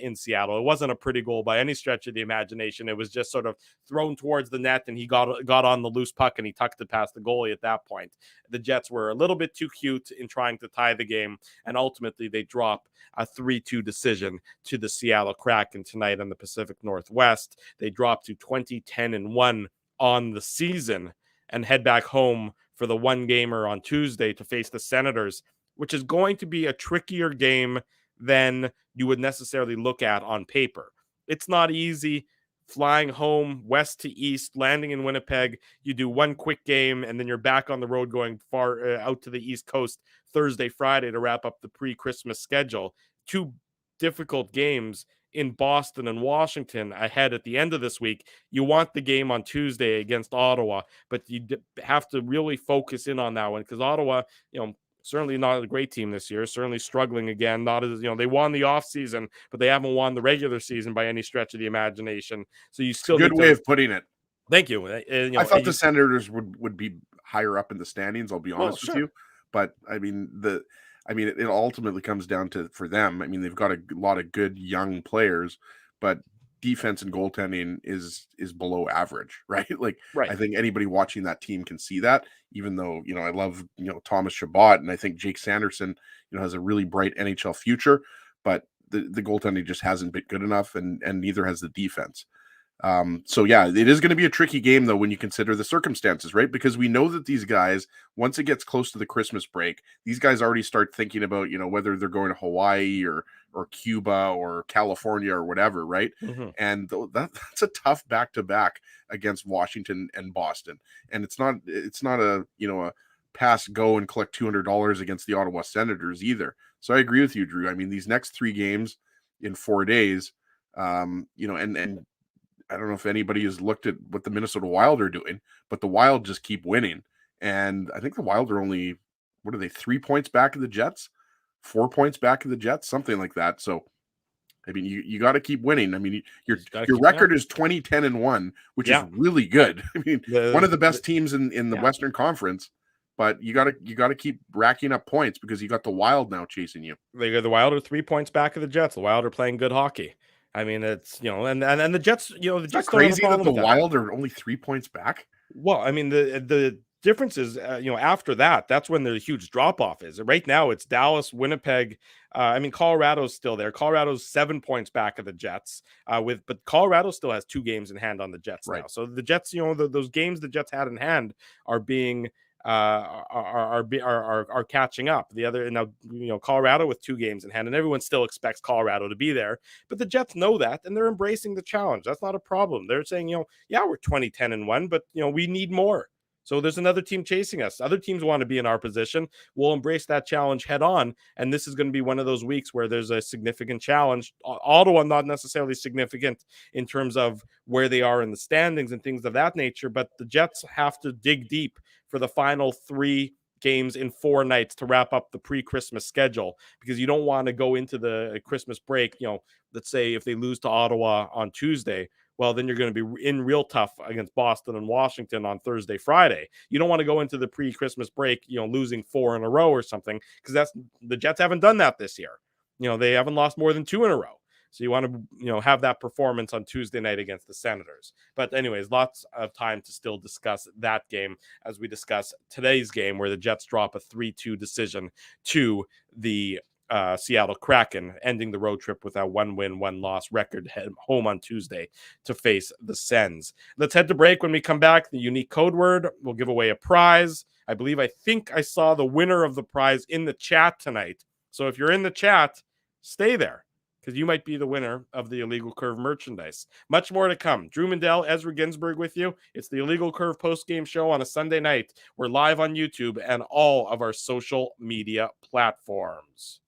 in Seattle. It wasn't a pretty goal by any stretch of the imagination. It was just sort of thrown towards the net, and he got on the loose puck and he tucked it past the goalie at that point. The Jets were a little bit too cute in trying to tie the game, and ultimately they drop a 3-2 decision to the Seattle Kraken tonight in the Pacific Northwest. They drop to 20-10-1 on the season and head back home for the one gamer on Tuesday to face the Senators, which is going to be a trickier game than you would necessarily look at on paper. It's not easy flying home west to east, landing in Winnipeg. You do one quick game and then you're back on the road going far out to the East Coast Thursday, Friday to wrap up the pre-Christmas schedule. 2 difficult games in Boston and Washington ahead at the end of this week. You want the game on Tuesday against Ottawa, but you have to really focus in on that one because Ottawa, certainly not a great team this year, certainly struggling again. Not as, they won the offseason, but they haven't won the regular season by any stretch of the imagination. So you still good way of putting it. Thank you. I thought the Senators would be higher up in the standings, I'll be honest with you. But I mean, it ultimately comes down to, for them, I mean, they've got a lot of good young players, but defense and goaltending is below average, right? Like, right. I think anybody watching that team can see that, even though, I love, Thomas Chabot, and I think Jake Sanderson, has a really bright NHL future, but the goaltending just hasn't been good enough, and neither has the defense. So yeah, it is going to be a tricky game though when you consider the circumstances, right? Because we know that these guys, once it gets close to the Christmas break, these guys already start thinking about, whether they're going to Hawaii or Cuba or California or whatever, right? Mm-hmm. And that's a tough back-to-back against Washington and Boston. And it's not a, a pass, go and collect $200 against the Ottawa Senators either. So I agree with you, Drew. I mean, these next 3 games in 4 days, and I don't know if anybody has looked at what the Minnesota Wild are doing, but the Wild just keep winning. And I think the Wild are only, 3 points back of the Jets? 4 points back of the Jets? Something like that. So, I mean, you got to keep winning. I mean, your record is 20-10-1, which is really good. I mean, one of the best teams in the Western Conference. But you gotta keep racking up points because you got the Wild now chasing you. The Wild are 3 points back of the Jets. The Wild are playing good hockey. I mean, it's, and the Jets, the Jets crazy that the Wild are only 3 points back. Well, I mean, the difference is, after that's when the huge drop off is. Right now, it's Dallas, Winnipeg. Colorado's still there. Colorado's 7 points back of the Jets. But Colorado still has 2 games in hand on the Jets now. So the Jets, those games the Jets had in hand are being are catching up. The other, now, Colorado with 2 games in hand, and everyone still expects Colorado to be there, but the Jets know that, and they're embracing the challenge. That's not a problem. They're saying, we're 20-10-1, but we need more. So there's another team chasing us. Other teams want to be in our position. We'll embrace that challenge head on. And this is going to be one of those weeks where there's a significant challenge. Ottawa, not necessarily significant in terms of where they are in the standings and things of that nature, but the Jets have to dig deep for the final 3 games in 4 nights to wrap up the pre-Christmas schedule, because you don't want to go into the Christmas break, let's say if they lose to Ottawa on Tuesday, well, then you're going to be in real tough against Boston and Washington on Thursday, Friday. You don't want to go into the pre-Christmas break, losing 4 in a row or something, because the Jets haven't done that this year. They haven't lost more than 2 in a row. So you want to, have that performance on Tuesday night against the Senators. But anyways, lots of time to still discuss that game as we discuss today's game, where the Jets drop a 3-2 decision to the Seattle Kraken, ending the road trip with a 1-win, 1-loss record, head home on Tuesday to face the Sens. Let's head to break. When we come back, the unique code word, we'll give away a prize. I think I saw the winner of the prize in the chat tonight. So if you're in the chat, stay there, because you might be the winner of the Illegal Curve merchandise. Much more to come. Drew Mandel, Ezra Ginsburg with you. It's the Illegal Curve post-game show on a Sunday night. We're live on YouTube and all of our social media platforms.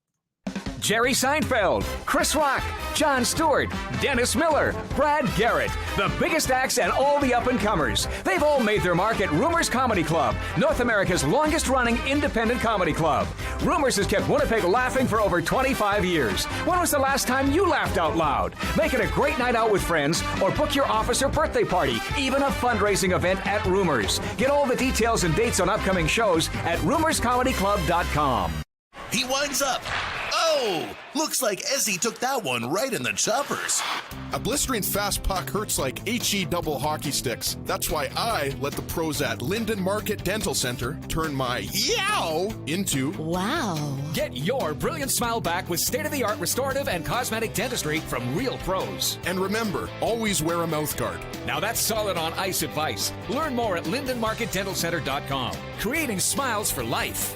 Jerry Seinfeld, Chris Rock, Jon Stewart, Dennis Miller, Brad Garrett, the biggest acts and all the up-and-comers. They've all made their mark at Rumors Comedy Club, North America's longest-running independent comedy club. Rumors has kept Winnipeg laughing for over 25 years. When was the last time you laughed out loud? Make it a great night out with friends, or book your office or birthday party, even a fundraising event at Rumors. Get all the details and dates on upcoming shows at rumorscomedyclub.com. He winds up. Oh, looks like Ezzy took that one right in the choppers. A blistering fast puck hurts like HE double hockey sticks. That's why I let the pros at Linden Market Dental Center turn my yow into wow. Get your brilliant smile back with state-of-the-art restorative and cosmetic dentistry from real pros. And remember, always wear a mouth guard. Now that's solid on ice advice. Learn more at lindenmarketdentalcenter.com. Creating smiles for life.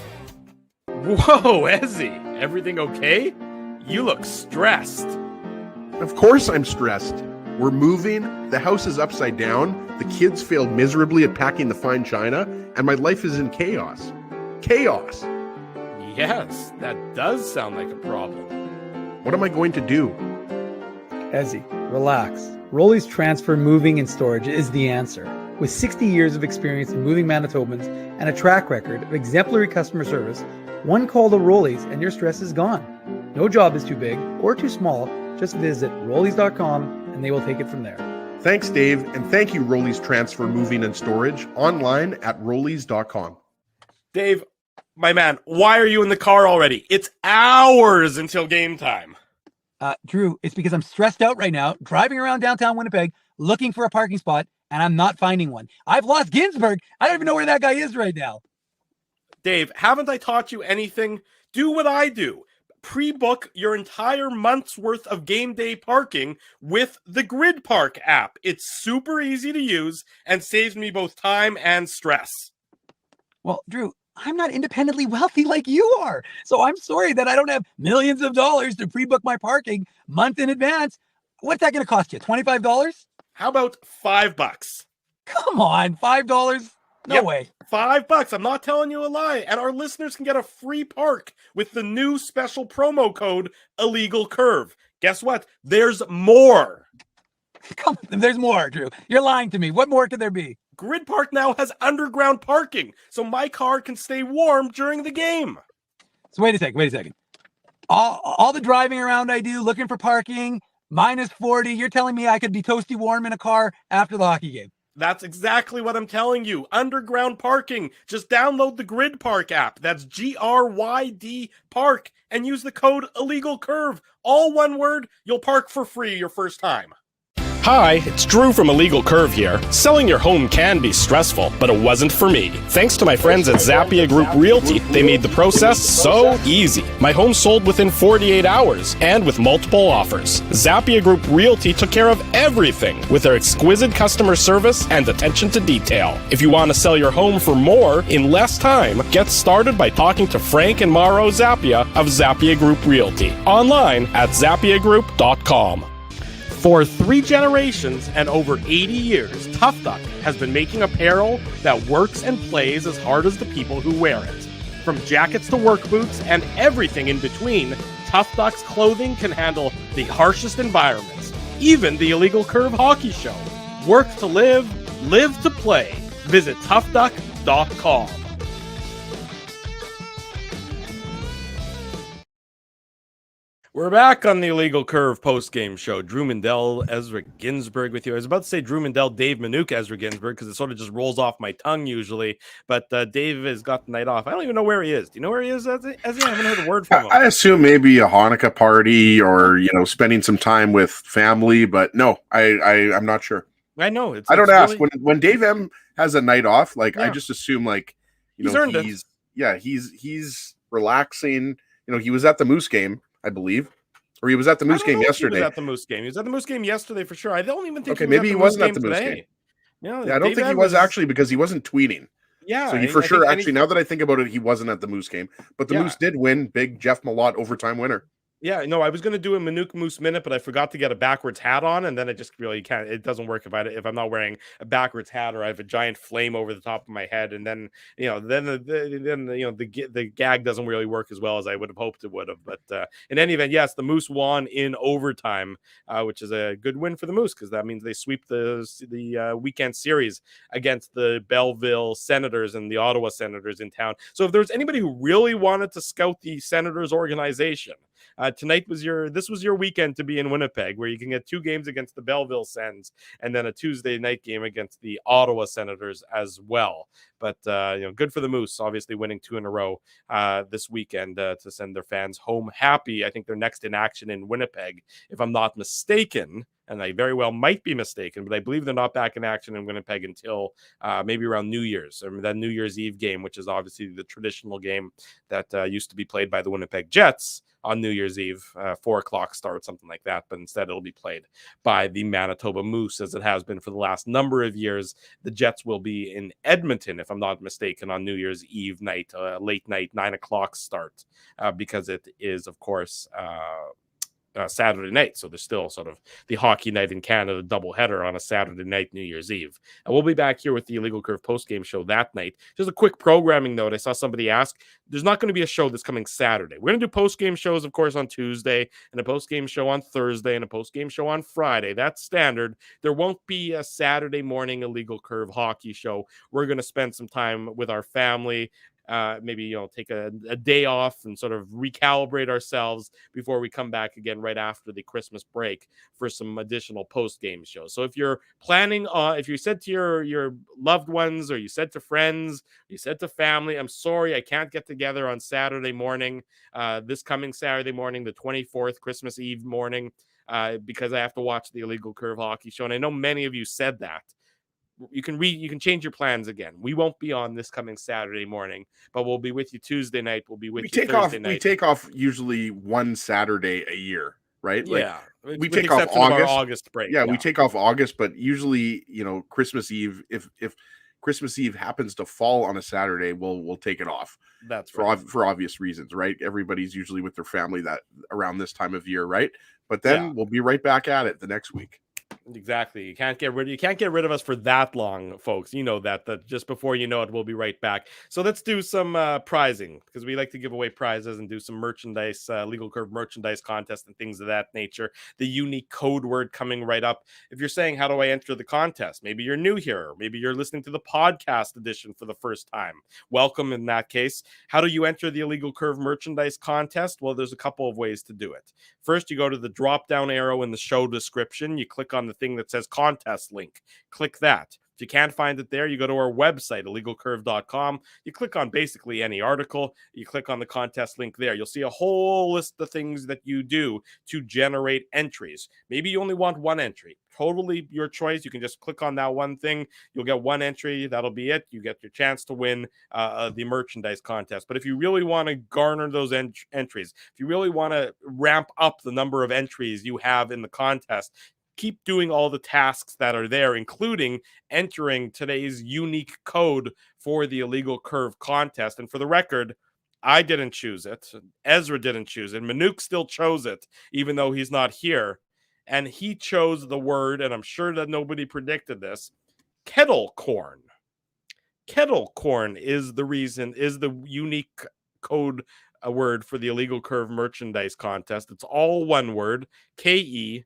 Whoa, Ezzy, everything okay? You look stressed. Of course I'm stressed. We're moving, the house is upside down, the kids failed miserably at packing the fine china, and my life is in chaos. Chaos! Yes, that does sound like a problem. What am I going to do? Ezzy, relax. Rolly's Transfer Moving and Storage is the answer. With 60 years of experience in moving Manitobans and a track record of exemplary customer service, one call to Rolly's and your stress is gone. No job is too big or too small. Just visit Rollies.com and they will take it from there. Thanks, Dave, and thank you, Rolly's Transfer Moving and Storage, online at Rollies.com. Dave, my man, why are you in the car already? It's hours until game time. Drew, it's because I'm stressed out right now, driving around downtown Winnipeg, looking for a parking spot, and I'm not finding one. I've lost Ginsburg. I don't even know where that guy is right now. Dave, haven't I taught you anything? Do what I do. Pre-book your entire month's worth of game day parking with the Grid Park app. It's super easy to use and saves me both time and stress. Well, Drew, I'm not independently wealthy like you are. So I'm sorry that I don't have millions of dollars to pre-book my parking month in advance. What's that going to cost you? $25? How about $5? Come on, $5? No way. $5. I'm not telling you a lie. And our listeners can get a free park with the new special promo code Illegal Curve. Guess what? There's more. Come on, there's more, Drew. You're lying to me. What more could there be? Grid Park now has underground parking, so my car can stay warm during the game. So wait a second. All the driving around I do, looking for parking, minus 40. You're telling me I could be toasty warm in a car after the hockey game? That's exactly what I'm telling you. Underground parking. Just download the Grid Park app. That's GRYD Park and use the code Illegal Curve. All one word. You'll park for free your first time. Hi, it's Drew from Illegal Curve here. Selling your home can be stressful, but it wasn't for me. Thanks to my friends at Zappia Group Realty, they made the process so easy. My home sold within 48 hours and with multiple offers. Zappia Group Realty took care of everything with their exquisite customer service and attention to detail. If you want to sell your home for more in less time, get started by talking to Frank and Mauro Zappia of Zappia Group Realty. Online at zappiagroup.com. For 3 generations and over 80 years, Tough Duck has been making apparel that works and plays as hard as the people who wear it. From jackets to work boots and everything in between, Tough Duck's clothing can handle the harshest environments, even the Illegal Curve Hockey Show. Work to live, live to play. Visit toughduck.com. We're back on the Illegal Curve post-game show. Drew Mindell, Ezra Ginsburg with you. I was about to say Drew Mindell, Dave Manouk, Ezra Ginsburg, because it sort of just rolls off my tongue usually. But Dave has got the night off. I don't even know where he is. Do you know where he is, Ezra? I haven't heard a word from him. I assume maybe a Hanukkah party or, spending some time with family. But no, I'm not sure. I know. I don't ask. Really... When Dave M has a night off, I just assume he's earned it. He's relaxing. He was at the Moose game, I believe, or he was at the Moose game yesterday. He was at the Moose game. He was at the Moose game yesterday for sure. I don't even think. Okay, maybe he wasn't at the Moose game. Yeah, I don't think he was actually, because he wasn't tweeting. Yeah, so he for sure. Actually, now that I think about it, he wasn't at the Moose game, but the Moose did win. Big Jeff Malott overtime winner. Yeah, no, I was going to do a Manouk Moose minute, but I forgot to get a backwards hat on, and then it just really can't. It doesn't work if I'm not wearing a backwards hat or I have a giant flame over the top of my head, and then the gag doesn't really work as well as I would have hoped it would have. But in any event, yes, the Moose won in overtime, which is a good win for the Moose because that means they sweep the weekend series against the Belleville Senators and the Ottawa Senators in town. So if there's anybody who really wanted to scout the Senators organization. Tonight was your weekend to be in Winnipeg, where you can get 2 games against the Belleville Sens and then a Tuesday night game against the Ottawa Senators as well. But good for the Moose, obviously winning 2 in a row this weekend to send their fans home happy. I think they're next in action in Winnipeg, if I'm not mistaken. And I very well might be mistaken, but I believe they're not back in action in Winnipeg until maybe around New Year's, or that New Year's Eve game, which is obviously the traditional game that used to be played by the Winnipeg Jets on New Year's Eve, 4 o'clock start, something like that. But instead, it'll be played by the Manitoba Moose, as it has been for the last number of years. The Jets will be in Edmonton, if I'm not mistaken, on New Year's Eve night, late night, 9 o'clock start, because it is, of course, Saturday night. So there's still sort of the hockey night in Canada doubleheader on a Saturday night, New Year's Eve. And we'll be back here with the Illegal Curve postgame show that night. Just a quick programming note. I saw somebody ask, there's not going to be a show this coming Saturday. We're going to do postgame shows, of course, on Tuesday, and a postgame show on Thursday, and a postgame show on Friday. That's standard. There won't be a Saturday morning Illegal Curve hockey show. We're going to spend some time with our family, maybe take a day off and sort of recalibrate ourselves before we come back again right after the Christmas break for some additional post-game shows. So if you're planning on, if you said to your loved ones, or you said to friends, you said to family, I'm sorry, I can't get together on Saturday morning, this coming Saturday morning, the 24th, Christmas Eve morning, because I have to watch the Illegal Curve hockey show. And I know many of you said that. You can change your plans again. We won't be on this coming Saturday morning, but we'll be with you Tuesday night. We'll be with you Thursday night. We take off usually one Saturday a year, right? Yeah. We take off August break. Yeah, we take off August, but usually, Christmas Eve, if Christmas Eve happens to fall on a Saturday, we'll take it off. That's for obvious reasons, right? Everybody's usually with their family that around this time of year, right? But then we'll be right back at it the next week. Exactly. You can't get rid of us for that long, folks. You know that just before you know it, we'll be right back. So let's do some prizing, because we like to give away prizes and do some merchandise, Legal Curve merchandise contest and things of that nature. The unique code word coming right up. If you're saying, how do I enter the contest? Maybe you're new here. Maybe you're listening to the podcast edition for the first time. Welcome in that case. How do you enter the Illegal Curve merchandise contest? Well, there's a couple of ways to do it. First, you go to the drop-down arrow in the show description. You click on the thing that says contest link. Click that. If you can't find it there, you go to our website, illegalcurve.com. You click on basically any article. You click on the contest link there. You'll see a whole list of things that you do to generate entries. Maybe you only want one entry. Totally your choice. You can just click on that one thing. You'll get one entry. That'll be it. You get your chance to win the merchandise contest. But if you really want to garner those entries, if you really want to ramp up the number of entries you have in the contest, keep doing all the tasks that are there, including entering today's unique code for the Illegal Curve contest. And for the record, I didn't choose it. Ezra didn't choose it. Manouk still chose it, even though he's not here. and he chose the word, and I'm sure that nobody predicted this, kettle corn. Kettle corn is the unique code word for the Illegal Curve merchandise contest. It's all one word, KETTLECORN.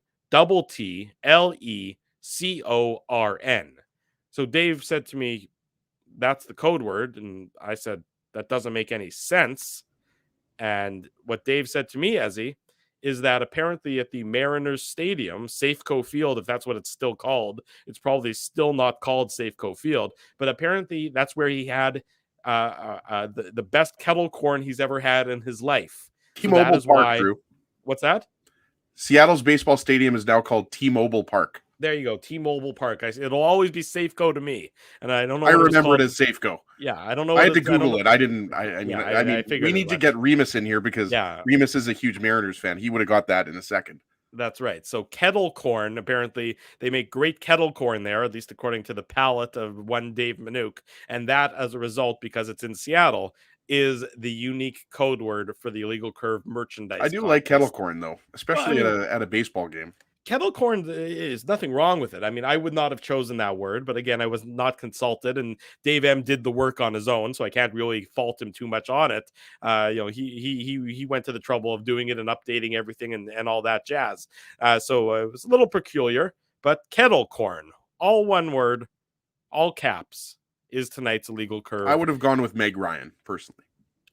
So Dave said to me, that's the code word. And I said, that doesn't make any sense. And what Dave said to me, Ezzy, is that apparently at the Mariners Stadium, Safeco Field, if that's what it's still called, it's probably still not called Safeco Field, but apparently that's where he had the best kettle corn he's ever had in his life. T-Mobile Park, Drew. What's that? Seattle's baseball stadium is now called T-Mobile Park. There you go, T-Mobile Park. It'll always be Safeco to me, and I don't know. I remember it as Safeco. Yeah, I don't know. I had to Google it. I didn't. I mean, we need to get Remus in here because Remus is a huge Mariners fan. He would have got that in a second. That's right. So kettle corn, apparently they make great kettle corn there, at least according to the palate of one Dave Manook. And that, as a result, because it's in Seattle, is the unique code word for the Illegal Curve merchandise. I do like kettle corn, though, especially at a baseball game. Kettle corn is nothing wrong with it. I mean, I would not have chosen that word, but again, I was not consulted, and Dave M did the work on his own, so I can't really fault him too much on it. He went to the trouble of doing it and updating everything and all that jazz. So it was a little peculiar, but kettle corn, all one word, all caps, is tonight's Illegal Curve. I would have gone with Meg Ryan personally.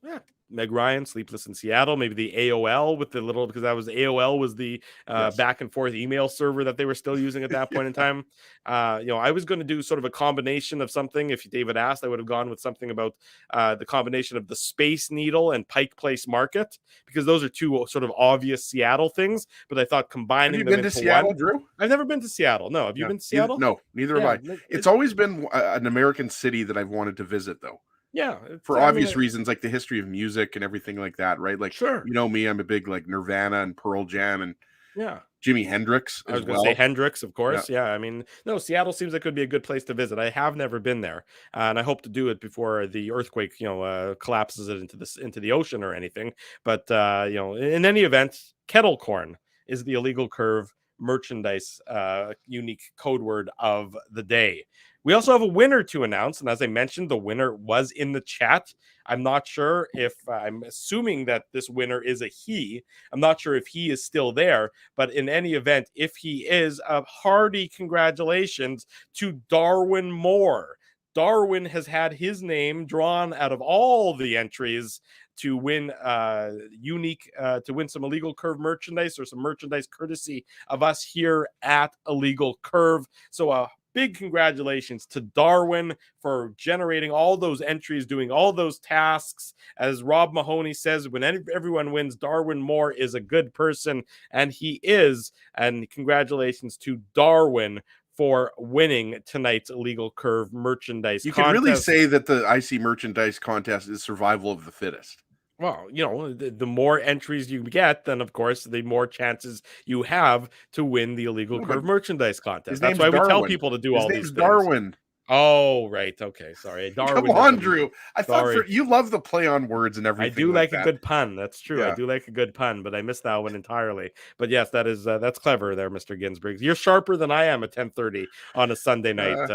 Yeah. Meg Ryan, Sleepless in Seattle, maybe the AOL with the little, because AOL was the back and forth email server that they were still using at that point in time. I was going to do sort of a combination of something. If David asked, I would have gone with something about the combination of the Space Needle and Pike Place Market, because those are two sort of obvious Seattle things. But I thought combining them into one. Have you been to Seattle, Drew? I've never been to Seattle. No, have you been to Seattle? No, neither have I. It's always been an American city that I've wanted to visit, though. Yeah, for obvious reasons, like the history of music and everything like that, right? Like, sure, you know me, I'm a big like Nirvana and Pearl Jam and Jimi Hendrix. I was going to say Hendrix, of course. Yeah, I mean, no, Seattle seems like it would be a good place to visit. I have never been there, and I hope to do it before the earthquake, collapses it into the ocean or anything. But in any event, kettle corn is the Illegal Curve merchandise unique code word of the day. We also have a winner to announce, and as I mentioned, the winner was in the chat. I'm not sure if I'm assuming that this winner is a he. I'm not sure if he is still there, but in any event, if he is, a hearty congratulations to Darwin Moore. Darwin has had his name drawn out of all the entries to win to win some Illegal Curve merchandise, or some merchandise courtesy of us here at Illegal Curve. So big congratulations to Darwin for generating all those entries, doing all those tasks. As Rob Mahoney says, when everyone wins, Darwin Moore is a good person, and he is. And congratulations to Darwin for winning tonight's Illegal Curve merchandise contest. You can really say that the IC merchandise contest is survival of the fittest. Well, the more entries you get, then of course the more chances you have to win the Illegal Curve merchandise contest. That's why we tell people to do all these things. Darwin. Oh, right. Okay, sorry. Darwin. Come on, Drew. I thought you love the play on words and everything. I do like a good pun. That's true. Yeah. I do like a good pun, but I missed that one entirely. But yes, that's clever there, Mr. Ginsburg. You're sharper than I am at 10:30 on a Sunday night.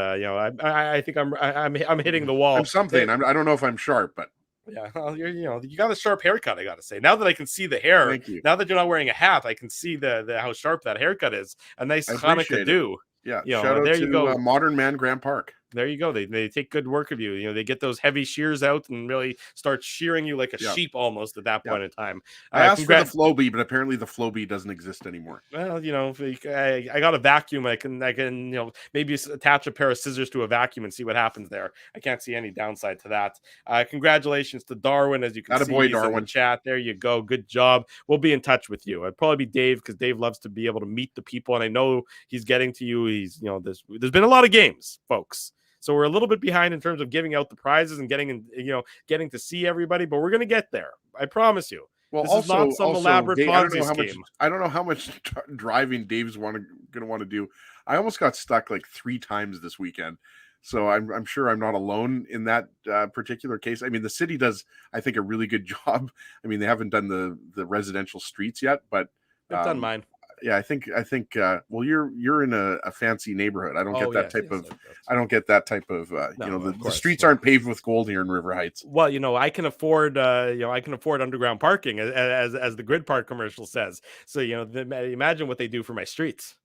I think I'm hitting the wall. I'm something. I don't know if I'm sharp, but. Yeah, well, you got a sharp haircut, I gotta say. Now that I can see the hair, thank you. Now that you're not wearing a hat, I can see the how sharp that haircut is. A nice Hanukkah do. Yeah, shout out to Modern Man Grant Park. There you go. They take good work of you. They get those heavy shears out and really start shearing you like a sheep almost at that point in time. I asked for the Flowbee, but apparently the Flowbee doesn't exist anymore. Well, I got a vacuum. I can maybe attach a pair of scissors to a vacuum and see what happens there. I can't see any downside to that. Congratulations to Darwin, as you can see, he's in the chat. There you go. Good job. We'll be in touch with you. I'd probably be Dave, because Dave loves to be able to meet the people, and I know he's getting to you. There's been a lot of games, folks. So we're a little bit behind in terms of giving out the prizes and getting to see everybody, but we're going to get there. I promise you. Well, this is not some elaborate Ponzi scheme. I don't know how much driving Dave's going to want to do. I almost got stuck like 3 times this weekend. So I'm sure I'm not alone in that particular case. I mean, the city does, I think, a really good job. I mean, they haven't done the residential streets yet, but they've done mine. Yeah, I think. Well, you're in a fancy neighborhood. I don't get that type of. yes. I don't get that type of. No, The of course, streets yeah. aren't paved with gold here in River Heights. Well, I can afford, I can afford underground parking, as the Grid Park commercial says. So, imagine what they do for my streets.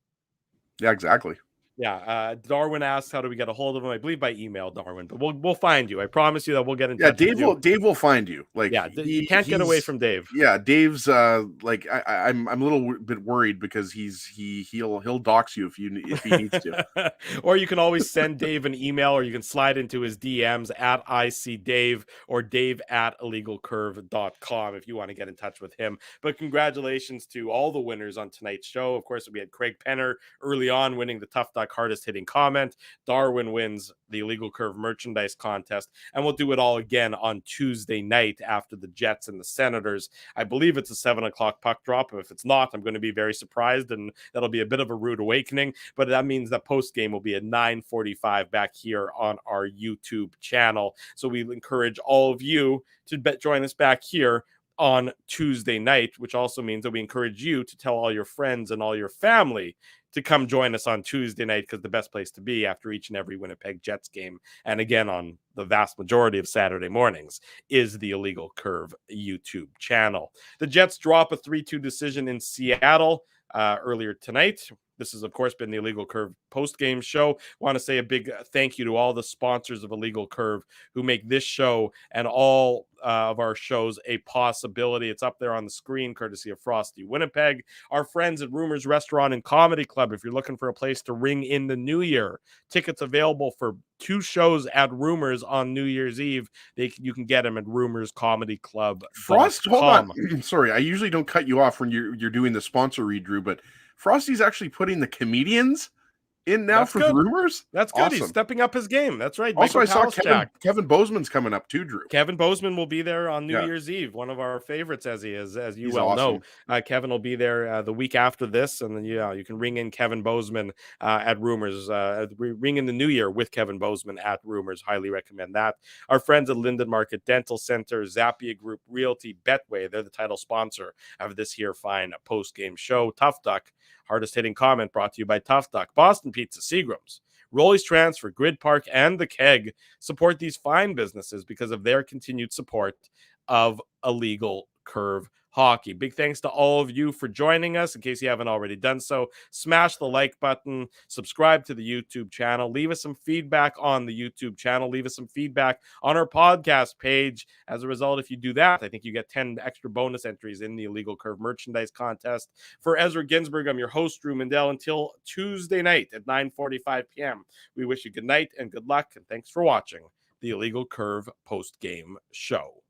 Yeah, exactly. Yeah. Darwin asks, how do we get a hold of him? I believe by email, Darwin, but we'll find you. I promise you that we'll get in Yeah, touch with you. Dave will find you. Like, Yeah, you can't get away from Dave. Yeah, Dave's like I'm a little bit worried because he'll dox you if he needs to. Or you can always send Dave an email, or you can slide into his DMs at ICDave or dave@illegalcurve.com if you want to get in touch with him. But congratulations to all the winners on tonight's show. Of course, we had Craig Penner early on winning the Tough Duck hardest hitting comment. Darwin wins the Illegal Curve merchandise contest, and we'll do it all again on Tuesday night after the Jets and the Senators. I believe it's a 7:00 puck drop. If it's not, I'm going to be very surprised, and that'll be a bit of a rude awakening. But that means that post game will be at 9:45 back here on our YouTube channel. So we encourage all of you to join us back here on Tuesday night, which also means that we encourage you to tell all your friends and all your family to come join us on Tuesday night, because the best place to be after each and every Winnipeg Jets game, and again on the vast majority of Saturday mornings, is the Illegal Curve YouTube channel. The Jets drop a 3-2 decision in Seattle earlier tonight. This has, of course, been the Illegal Curve post-game show. Want to say a big thank you to all the sponsors of Illegal Curve who make this show and all of our shows a possibility. It's up there on the screen, courtesy of Frosty Winnipeg. Our friends at Rumors Restaurant and Comedy Club, if you're looking for a place to ring in the new year, tickets available for 2 shows at Rumors on New Year's Eve. You can get them at rumorscomedyclub.com. Frost, hold on. Sorry, I usually don't cut you off when you're doing the sponsor read, Drew, but Frosty's actually putting the comedians in now for Rumors. That's good. Awesome. He's stepping up his game. That's right. Also, Michael I saw Kevin Bozeman's coming up too, Drew. Kevin Bozeman will be there on New Year's Eve. One of our favorites, as you well awesome. know. Kevin will be there the week after this, and then you can ring in Kevin Bozeman at Rumors. Ring in the new year with Kevin Bozeman at Rumors. Highly recommend that. Our friends at Linden Market Dental Center, Zappia Group Realty, Betway, they're the title sponsor of this here fine post-game show. Tough Duck, hardest hitting comment, brought to you by Tough Duck. Boston Pizza, Seagram's, Rolly's Transfer, Grid Park, and The Keg support these fine businesses because of their continued support of Illegal Curve Hockey. Big thanks to all of you for joining us. In case you haven't already done so, smash the like button, subscribe to the YouTube channel, leave us some feedback on the YouTube channel, leave us some feedback on our podcast page. As a result, if you do that, I think you get 10 extra bonus entries in the Illegal Curve merchandise contest. For Ezra Ginsburg, I'm your host, Drew Mandel. Until Tuesday night at 9:45 p.m., we wish you good night and good luck, and thanks for watching the Illegal Curve post-game show.